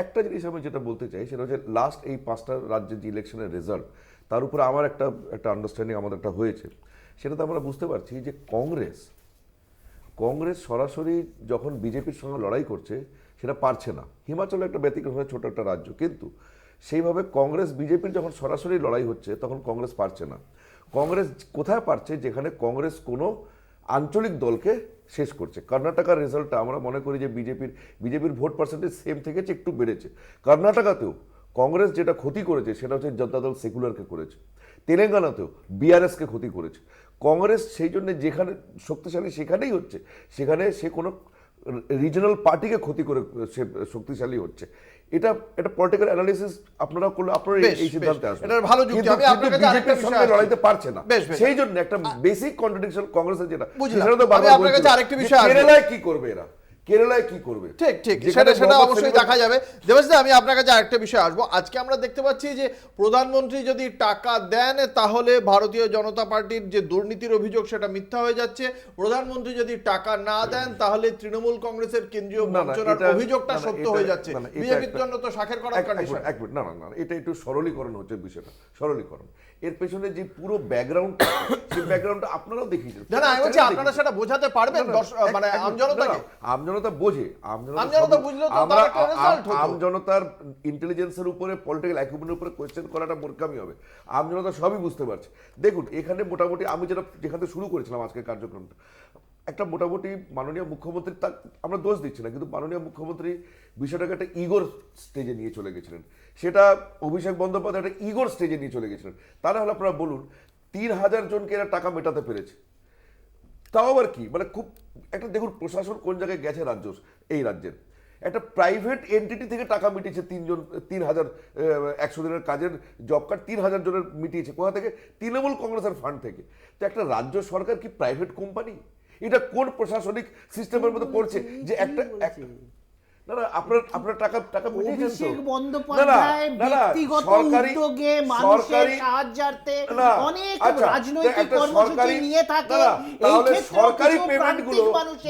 একটা জিনিস আমি যেটা বলতে চাই সেটা হচ্ছে লাস্ট এই 5টা রাজ্যের যে ইলেকশনের রেজাল্ট, তার উপরে আমার একটা আন্ডারস্ট্যান্ডিং আমাদের একটা হয়েছে। সেটাতে আমরা বুঝতে পারছি যে কংগ্রেস সরাসরি যখন বিজেপির সঙ্গে লড়াই করছে সেটা পারছে না। হিমাচলে একটা ব্যতিক্রম, ছোট একটা রাজ্য, কিন্তু সেইভাবে কংগ্রেস বিজেপির যখন সরাসরি লড়াই হচ্ছে তখন কংগ্রেস পারছে না। কংগ্রেস কোথায় পারছে? যেখানে কংগ্রেস কোনো আঞ্চলিক দলকে শেষ করছে। কর্ণাটকার রেজাল্টটা আমরা মনে করি যে বিজেপির ভোট পার্সেন্টেজ সেম থেকেছে, একটু বেড়েছে। কর্ণাটকাতেও কংগ্রেস যেটা ক্ষতি করেছে সেটা হচ্ছে জনতা দল সেকুলারকে করেছে। তেলেঙ্গানাতেও বিআরএসকে ক্ষতি করেছে। কংগ্রেস সেই জন্য যেখানে শক্তিশালী সেখানেই হচ্ছে, সেখানে সে কোনো রিজনাল পার্টিকে ক্ষতি করে সে শক্তিশালী হচ্ছে। এটা পলিটিক্যাল অ্যানালিসিস আপনারা করলে আপনারা বেশ, এই সিদ্ধান্তে বেশ। আসবেন। এটার ভালো যুক্তি। কিন্তু আমি আপনার কাছে আরেকটা বিজেপির সঙ্গে বিষয় লড়াইতে পারছে না। বেশ, বেশ। সেই জন্য একটা বেসিক কন্ট্রাডিকশন কংগ্রেসের যেটা, বুঝলাম। সেটা তো আমি বারবার আপনার কাছে বলছিলাম আরেকটা যে বিষয় আসবো। কেরালায় কি করবে এরা? কেরালায় কি করবে? ঠিক যেখানে সেটা মোহাম্মদ অবশ্যই সেলিম- দেখা যাবে। দেবাশিস, আমি আপনার কাছে আরেকটা বিষয় আসবো। আজকে আমরা দেখতে পাচ্ছি যে প্রধানমন্ত্রী যদি টাকা দেন তাহলে ভারতীয় জনতা পার্টির যে দুর্নীতির অভিযোগ সেটা মিথ্যা হয়ে যাচ্ছে, প্রধানমন্ত্রী যদি টাকা না দেন তাহলে তৃণমূল কংগ্রেসের কেন্দ্রীয় না, না, বঞ্চনার এটা- অভিযোগটা না, না, সত্য এটা- হয়ে যাচ্ছে। না, না, এটা বিজেপির একটা- জন্য তো শাখের করার কন্ডিশন। এক মিনিট, না, এটা একটু সরলীকরণ হচ্ছে বিষয়টা, সরলীকরণ। এর পেছনে যে পুরো ব্যাকগ্রাউন্ড, সেই ব্যাকগ্রাউন্ডটা আপনারাও দেখিয়েছেন। না, আমি বলছি আপনারা সেটা বোঝাতে পারবেন মানে আমজনতাকে? আমজনতা বোঝে, আমজনতা বুঝলেও তো তার একটা result হতো। আমজনতার ইন্টেলিজেন্সের উপরে, পলিটিক্যাল অ্যাকুমেন্টের উপরে কোয়েশ্চেন করাটা মূর্খামি হবে। আমজনতা সবই বুঝতে পারছে। দেখুন, এখানে মোটামুটি আমি যেখান থেকে শুরু করেছিলাম আজকের কার্যক্রমটা, একটা মোটামুটি মাননীয় মুখ্যমন্ত্রী, তার আমরা দোষ দিচ্ছি না, কিন্তু মাননীয় মুখ্যমন্ত্রী বিষয়টাকে একটা ইগোর স্টেজে নিয়ে চলে গেছিলেন। সেটা অভিষেক বন্দ্যোপাধ্যায় একটা ইগোর স্টেজে নিয়ে চলে গেছিলেন। তাহলে হলে আপনারা বলুন, 3000 জনকে এরা টাকা মেটাতে পেরেছে, তাও আবার কি মানে খুব একটা দেখুন প্রশাসন কোন জায়গায় গেছে এই রাজ্যের। একটা প্রাইভেট এন্টিটি থেকে টাকা মিটিয়েছে 100 দিনের কাজের জব কার্ড 3000 জনের মিটিয়েছে। কোথা থেকে? তৃণমূল কংগ্রেসের ফান্ড থেকে। তো একটা রাজ্য সরকার কি প্রাইভেট কোম্পানি? এটা কোন প্রশাসনিক সিস্টেমের মধ্যে পড়ছে যে একটা না আপনার টাকা মিটিয়েছেন তো? অভিষেক বন্দ্যোপাধ্যায় ব্যক্তিগত উদ্যোগে মানুষের সাহায্যার্থে অনেক রাজনৈতিক কর্মসূচি নিয়ে থাকে। এই ক্ষেত্রে সরকারি পেমেন্ট গুলো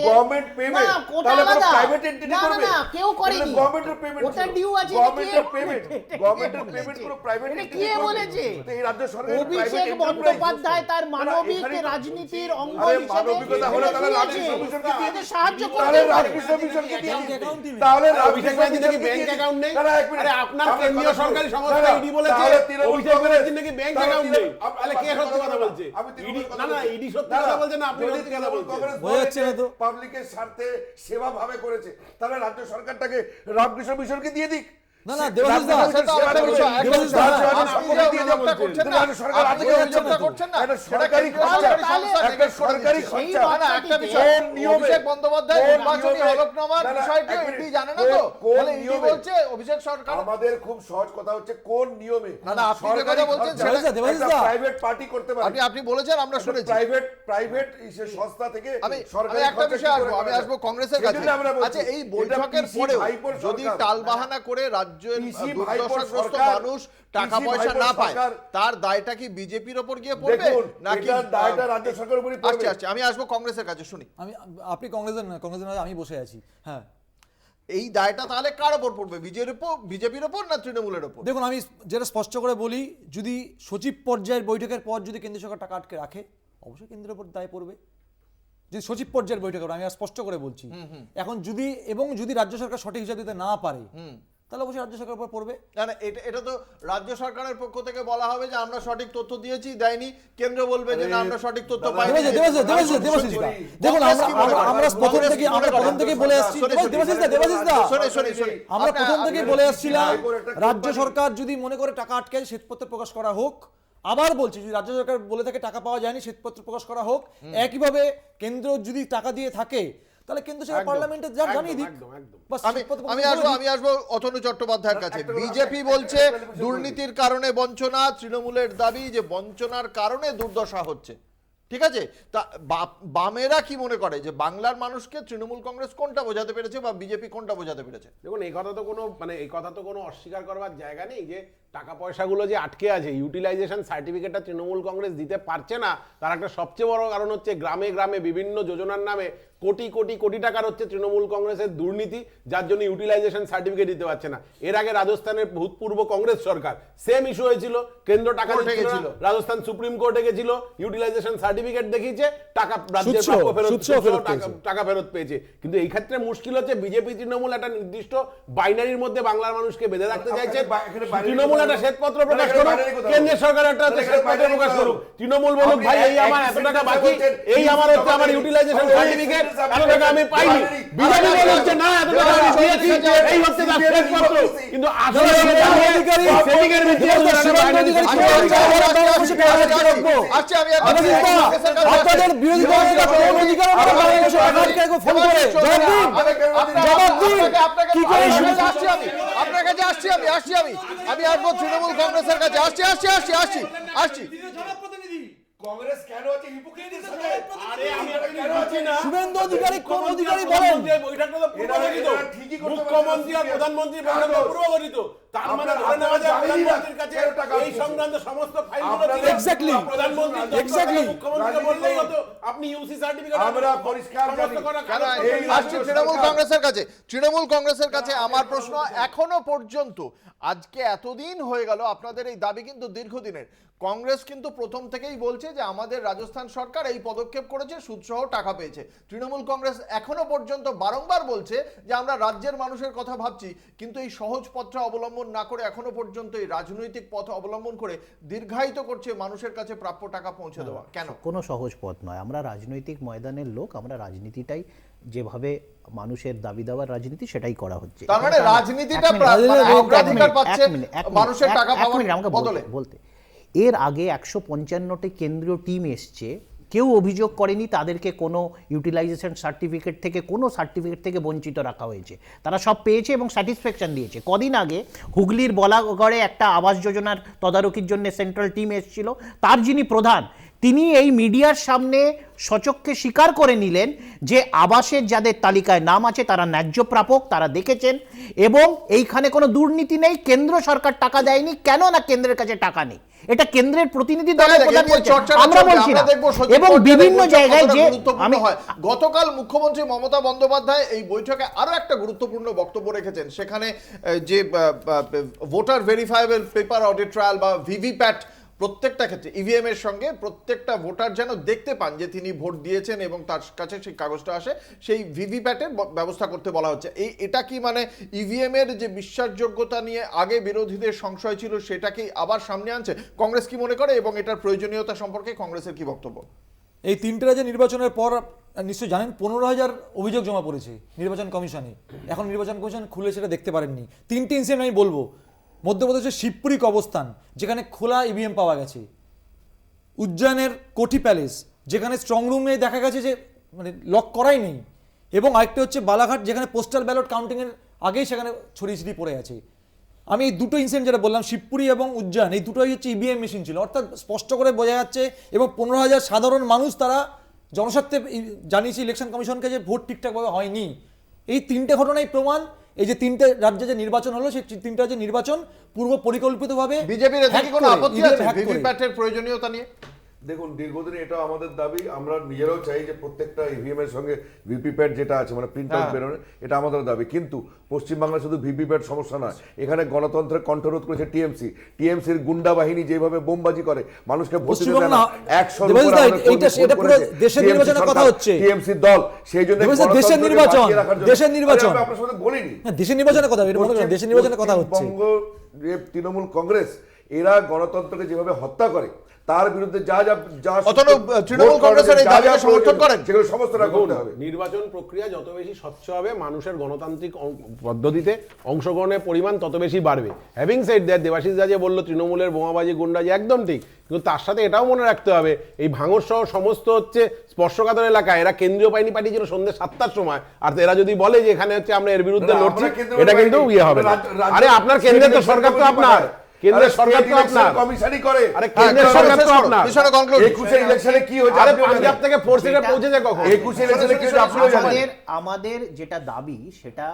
গভর্নমেন্ট পেমেন্ট, তাহলে কোনো প্রাইভেট এন্টিটি করবে? না, কেউ করেনি। গভর্নমেন্টের পেমেন্ট, ওটা ডিউ আছে, গভর্নমেন্টের পেমেন্ট কোনো প্রাইভেট এটা এন্টিটি কে করবে? বলেছে? তো এই রাজ্য সরকার অভিষেক বন্দ্যোপাধ্যায় তার মানবিক রাজনীতির অঙ্গ হিসেবে মানবিকতা হলে তাহলে রামকৃষ্ণ মিশনকে দিয়ে দিন। সাহায্য তাহলে করতে রামকৃষ্ণ মিশনকে দিয়ে দিন। তাহলে তাহলে অভিষেক ব্যানার্জি নাকি ব্যাংক অ্যাকাউন্ট নেই? আরে আপনার কেন্দ্রীয় সরকারি সংস্থা ইডি বলেছে অভিষেক ব্যানার্জি নাকি ব্যাংক অ্যাকাউন্ট নেই। তাহলে কে সত্যি কথা বলছে? ইডি না ইডি সত্যি কথা বলছে না আপনি সত্যি কথা বলছেন? বোঝা যাচ্ছে না তো। পাবলিকের স্বার্থে সেবা ভাবে করেছে, তাহলে রাজ্য সরকারটাকে রামকৃষ্ণ মিশনকে দিয়ে দিক। না, দেবাশিস দা, দেবাশিস দা, অভিষেক বন্দ্যোপাধ্যায় নির্বাচনী হলফনামার বিষয়টি ইডি জানে না তো? বলে ইডি বলছে অভিষেক সরকার। আমাদের খুব সহজ কথা হচ্ছে কোন নিয়মে না, আপনি যে কথা বলছেন সেটা প্রাইভেট পার্টি করতে পারে। আপনি বলেছেন, আমরা শুনেছি। প্রাইভেট সংস্থা থেকে আমি সরকারি একটা বিষয় আমি আসবো কংগ্রেসের কাছে। আচ্ছা, এই বৈঠকের পরেও যদি টালবাহানা করে রাজ্যের দুর্দশাগ্রস্ত মানুষ টাকা পয়সা না পায়, তার দায়টা কি বিজেপির ওপর গিয়ে পড়বে নাকি দায়টা রাজ্য সরকারের উপরই পড়বে? আচ্ছা, আমি আসবো কংগ্রেসের কাছে, শুনি। আপনি কংগ্রেসের আমি বসে আছি। হ্যাঁ, এই দায়টা তাহলে কার ওপর পড়বে? বিজেপির ওপর না তৃণমূলের ওপর? দেখুন, আমি যেটা স্পষ্ট করে বলি, যদি সচিব পর্যায়ের বৈঠকের পর যদি কেন্দ্র সরকার টাকা আটকে রাখে, অবশ্যই কেন্দ্রের উপর দায় পড়বে। যদি সচিব পর্যায়ের বৈঠকের, আমি স্পষ্ট করে বলছি। এখন যদি রাজ্য সরকার সঠিক হিসাব দিতে না পারে, তাহলে অবশ্যই রাজ্য সরকারের উপর পড়বে। না, এটা তো রাজ্য সরকারের পক্ষ থেকে বলা হবে যে আমরা সঠিক তথ্য দিয়েছি, দেয়নি। কেন্দ্র বলবে যে না, আমরা সঠিক তথ্য পাইনি। দেখুন, আমরা প্রথম থেকে বলে আসছি, আমরা প্রথম থেকে বলে আসছিলাম, রাজ্য সরকার যদি মনে করে টাকা আটকে আছে, শ্বেতপত্র প্রকাশ করা হোক। আবার বলছি, যদি রাজ্য সরকার বলে থাকে টাকা পাওয়া যায়নি, শ্বেতপত্র প্রকাশ করা হোক। একইভাবে কেন্দ্র যদি টাকা দিয়ে থাকে, তাহলে কেন্দ্র সরকার পার্লামেন্টে জানিয়ে দিক। আমি আসবো অতনু চট্টোপাধ্যায়ের কাছে। বিজেপি বলছে দুর্নীতির কারণে বঞ্চনা, তৃণমূলের দাবি যে বঞ্চনার কারণে দুর্দশা হচ্ছে। ঠিক আছে, তা বামেরা কি মনে করে যে বাংলার মানুষকে তৃণমূল কংগ্রেস কোনটা বোঝাতে পেরেছে বা বিজেপি কোনটা বোঝাতে পেরেছে? দেখুন, এই কথা তো কোনো অস্বীকার করবার জায়গা নেই যে টাকা পয়সাগুলো যে আটকে আছে, ইউটিলাইজেশন সার্টিফিকেটটা তৃণমূল কংগ্রেস দিতে পারছে না, তার একটা সবচেয়ে বড় কারণ হচ্ছে গ্রামে গ্রামে বিভিন্ন যোজনার নামে কোটি কোটি কোটি টাকার হচ্ছে তৃণমূল কংগ্রেসের দুর্নীতি, যার জন্য ইউটিলাইজেশন সার্টিফিকেট দিতে পারছে না। এর আগে রাজস্থানের ভূতপূর্ব কংগ্রেস সরকার সেম ইস্যু হয়েছিল, কেন্দ্র টাকা দিচ্ছিল না, রাজস্থান সুপ্রিম কোর্টে গেছিল, ইউটিলাইজেশন সার্টিফিকেট দেখিয়েছে, টাকা রাজ্যের প্রাপ্য টাকা ফেরত পেয়েছে। কিন্তু এই ক্ষেত্রে মুশকিল হচ্ছে বিজেপি তৃণমূল একটা নির্দিষ্ট বাইনারির মধ্যে বাংলার মানুষকে বেঁধে রাখতে চাইছে। তৃণমূল একটা শ্বেতপত্র প্রকাশ করুক, কেন্দ্রের সরকার একটা শ্বেতপত্র প্রকাশ করুক, তৃণমূল বলুক ভাই এই আমার এত টাকা বাকি, এই আমার হচ্ছে আমার ইউটিলাইজেশন সার্টিফিকেট, এত টাকা আমি পাইনি। বিজেপি বলছে না এত টাকা আমি দিয়েছি, এই হচ্ছে তার শ্বেতপত্র। কিন্তু আসলে সেদিকের ভিত্তিতে আপনাদের বিরোধী দলের অধিকার আমি আসবো তৃণমূল কংগ্রেসের কাছে, আসছি। কংগ্রেস কেন আছে হিপোক্রেটের সাথে? আরে আমি কেন আছি না? শুভেন্দু অধিকারী কোন অধিকারী বলেন? বৈঠকটা তো পূর্বঘোষিত, মুখ্যমন্ত্রী আর প্রধানমন্ত্রী বৈঠকটা পূর্বঘোষিত। তার মানে ধরে নেওয়া যায় প্রধানমন্ত্রীর কাছে এই সংক্রান্ত সমস্ত ফাইলগুলো ছিল। এক্স্যাক্টলি প্রধানমন্ত্রী মুখ্যমন্ত্রীকে বললেই হতো আপনি ইউসি সার্টিফিকেট আমরা পরিষ্কার জানি। আসছি তৃণমূল কংগ্রেসের কাছে আমার প্রশ্ন, এখনো পর্যন্ত আজকে এতদিন হয়ে গেল আপনাদের এই দাবি কিন্তু দীর্ঘদিনের। কংগ্রেস কিন্তু প্রথম থেকেই বলছে যে আমাদের রাজস্থান সরকার এই পদক্ষেপ করেছে, সুদসহ টাকা পেয়েছে। তৃণমূল কংগ্রেস এখনো পর্যন্ত বারংবার বলছে যে আমরা রাজ্যের মানুষের কথা ভাবছি, কিন্তু এই সহজ পথটা অবলম্বন না করে এখনো পর্যন্ত এই রাজনৈতিক পথ অবলম্বন করে দীর্ঘায়িত করছে মানুষের কাছে প্রাপ্য টাকা পৌঁছে দেওয়া। কেন? কোনো সহজ পথ নয়। আমরা রাজনৈতিক ময়দানের লোক, আমরা রাজনীতিটাই যেভাবে মানুষের দাবি দেওয়ার রাজনীতি সেটাই করা হচ্ছে। তার মানে রাজনীতিটা অগ্রাধিকার পাচ্ছে মানুষের টাকা পাওয়ার বদলে। বলতে এর আগে 155টি কেন্দ্রীয় টিম এসছে, কেউ অভিযোগ করেনি তাদেরকে কোনো ইউটিলাইজেশন সার্টিফিকেট থেকে বঞ্চিত রাখা হয়েছে। তারা সব পেয়েছে এবং স্যাটিসফ্যাকশন দিয়েছে। কদিন আগে হুগলির বলাগড়ে একটা আবাস যোজনার তদারকির জন্য সেন্ট্রাল টিম এসেছিল, তার যিনি প্রধান তিনি এই মিডিয়ার সামনে সচক্ষে স্বীকার করে নিলেন যে আবাসের যাদের তালিকায় নাম আছে তারা ন্যায্য প্রাপক, তারা দেখেছেন এবং এইখানে কোনো দুর্নীতি নেই, কেন্দ্র সরকার টাকা দেয়নি। কেন না কেন্দ্রের কাছে টাকা নেই, এটা কেন্দ্রের প্রতিনিধি দলের প্রধান বলছেন, আমরা বলছি না। এবং বিভিন্ন জায়গায় যে আমি গতকাল মুখ্যমন্ত্রী মমতা বন্দ্যোপাধ্যায় এই বৈঠকে আরো একটা গুরুত্বপূর্ণ বক্তব্য রেখেছেন। সেখানে যে voter verifiable paper audit trial বা ভিভিপ্যাট প্রত্যেকটা ক্ষেত্রে ইভিএম এর সঙ্গে প্রত্যেকটা ভোটার যেন দেখতে পান যে তিনি ভোট দিয়েছেন এবং তার কাছে সেই কাগজটা আসে, সেই ভিভিপ্যাটের ব্যবস্থা করতে বলা হচ্ছে। এটা কি মানে ইভিএম এর যে বিশ্বাসযোগ্যতা নিয়ে আগে বিরোধীদের সংশয় ছিল সেটাকে আবার সামনে আনছে? কংগ্রেস কি মনে করে এবং এটার প্রয়োজনীয়তা সম্পর্কে কংগ্রেসের কি বক্তব্য? এই 3টে রাজ্যে নির্বাচনের পর নিশ্চয়ই জানেন 15,000 অভিযোগ জমা পড়েছে নির্বাচন কমিশনে। এখন নির্বাচন কমিশন খুলে সেটা দেখতে পারেননি। 3টে ইনসিডেন্ট আমি বলবো। মধ্যপ্রদেশের শিবপুরি কবরস্থান যেখানে খোলা ইভিএম পাওয়া গেছে, উজ্জয়নের কোঠি প্যালেস যেখানে স্ট্রং রুমে দেখা গেছে যে মানে লক করাই নেই, এবং আরেকটা হচ্ছে বালাঘাট যেখানে পোস্টাল ব্যালট কাউন্টিংয়ের আগেই সেখানে ছড়িয়ে ছিটিয়ে পড়ে আছে। আমি এই দুটো ইনসিডেন্ট যেটা বললাম শিবপুরি এবং উজ্জয়ন, এই দুটোই হচ্ছে ইভিএম মেশিন ছিল, অর্থাৎ স্পষ্ট করে বোঝা যাচ্ছে। এবং 15,000 সাধারণ মানুষ তারা জনস্বার্থে জানিয়েছে ইলেকশন কমিশনকে যে ভোট ঠিকঠাকভাবে হয়নি। এই 3টে ঘটনাই প্রমাণ। এই যে 3টে রাজ্যে যে নির্বাচন হলো সেই 3টে রাজ্যের নির্বাচন পূর্ব পরিকল্পিতভাবে বিজেপির এতে কোনো আপত্তি আছে ভিভিপ্যাটের প্রয়োজনীয়তা নিয়ে? দেখুন, দীর্ঘদিন এটা আমাদের দাবি, আমরা নিজেরাও চাই যে প্রত্যেকটা ইভিএম এর সঙ্গে ভিভিপ্যাট যেটা আছে মানে প্রিন্ট আউট বেরোনো, এটা আমাদের দাবি। কিন্তু পশ্চিমবাংলায় শুধু ভিভিপ্যাট সমস্যা নয়, এখানে গণতন্ত্রের কণ্ঠরোধ করেছে টিএমসির গুন্ডা বাহিনী যেভাবে বোমবাজি করে মানুষকে ভোট দিতে দেয় না। 100 দেশের নির্বাচনের কথা হচ্ছে, টিএমসি দল সেই জন্য দেশের নির্বাচন আপনার সাথে বলিনি, দেশের নির্বাচনের কথা, দেশের নির্বাচনের কথা হচ্ছে। বঙ্গ তৃণমূল কংগ্রেস এরা গণতন্ত্রকে যেভাবে হত্যা করে তার বিরুদ্ধে তৃণমূল কংগ্রেসের এই দাবিকে সমর্থন করেন, সেগুলো সমস্তটা করতে হবে। নির্বাচন প্রক্রিয়া যত বেশি স্বচ্ছ হবে, মানুষের গণতান্ত্রিক পদ্ধতিতে অংশগ্রহণের পরিমাণ তত বেশি বাড়বে। হ্যাভিং সেড দ্যাট, দেবাশিস দা যে বললো তৃণমূলের বোমাবাজি গুন্ডাজি একদম ঠিক, কিন্তু তার সাথে এটাও মনে রাখতে হবে এই ভাঙর সহ সমস্ত হচ্ছে স্পর্শকাতর এলাকা, এরা কেন্দ্রীয় বাহিনী পাঠিয়েছিল সন্ধ্যে 7টার সময়, আর এরা যদি বলে যে এখানে হচ্ছে আমরা এর বিরুদ্ধে লড়ছি, এটা কিন্তু হবে না। আরে আপনার কেন্দ্রের তো সরকার তো আপনার, কেন্দ্রের সরকার তো আপনার কমিশনই করে। আরে কেন্দ্রের সরকার তো আপনার। 21 ইলেকশনে কি হয়েছে? আরে পাঞ্জাব থেকে ফোর্স এটা পৌঁছেছে কখন? 21 ইলেকশনে কি হয়েছে আপনিও জানেন। আমাদের যেটা দাবি সেটা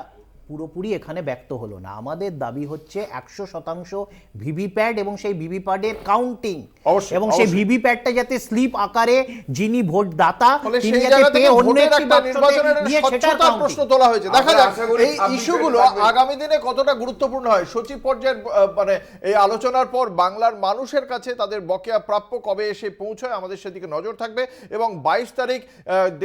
পুরোপুরি এখানে ব্যক্ত হলো না। আমাদের দাবি হচ্ছে 100% ভিভিপ্যাট এবং সেই ভিভিপ্যাটের কাউন্টিং, অবশ্যই, এবং সেই অবশ্যই। ভিভিপ্যাটটা যাতে স্লিপ আকারে যিনি ভোটদাতা ফলে তিনি সেই যাতে জায়গা থেকে পেয়ে অন্য ভোটের একটি একটা বাক্সতে নির্বাচনের নিয়ে সেটার স্বচ্ছতার counting। প্রশ্ন তোলা হয়েছে। দেখা আমরা যাক আশা করি এই আপনি ইস্যুগুলো থাকবেন। আগামী দিনে কতটা গুরুত্বপূর্ণ হয়। সচিব পর্যায়ের মানে এই আলোচনার পর বাংলার মানুষের কাছে তাদের বকেয়া প্রাপ্য কবে এসে পৌঁছায়, আমাদের সেদিকে নজর থাকবে। এবং 22 তারিখ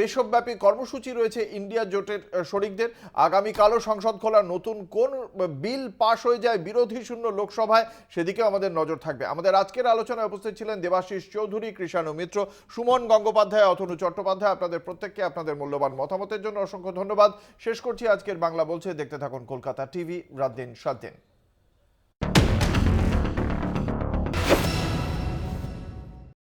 দেশব্যাপী কর্মসূচি রয়েছে ইন্ডিয়া জোটের শরিকদের। আগামীকালও সংসদ খোলা, নতুন কোন বিল পাশ হয়ে যায় বিরোধী শূন্য লোকসভায়, সেদিকেও আমাদের নজর থাকবে। আমাদের আজকের আলোচনায় উপস্থিত ছিলেন দেবাশিস চৌধুরী, কৃষাণু মিত্র, সুমন গঙ্গোপাধ্যায়, অতনু চট্টোপাধ্যায়। আপনাদের প্রত্যেককে আপনাদের মূল্যবান মতামতের জন্য অসংখ্য ধন্যবাদ। শেষ করছি আজকের বাংলা বলছে। দেখতে থাকুন কলকাতা টিভি, রাত দিন 7 দিন।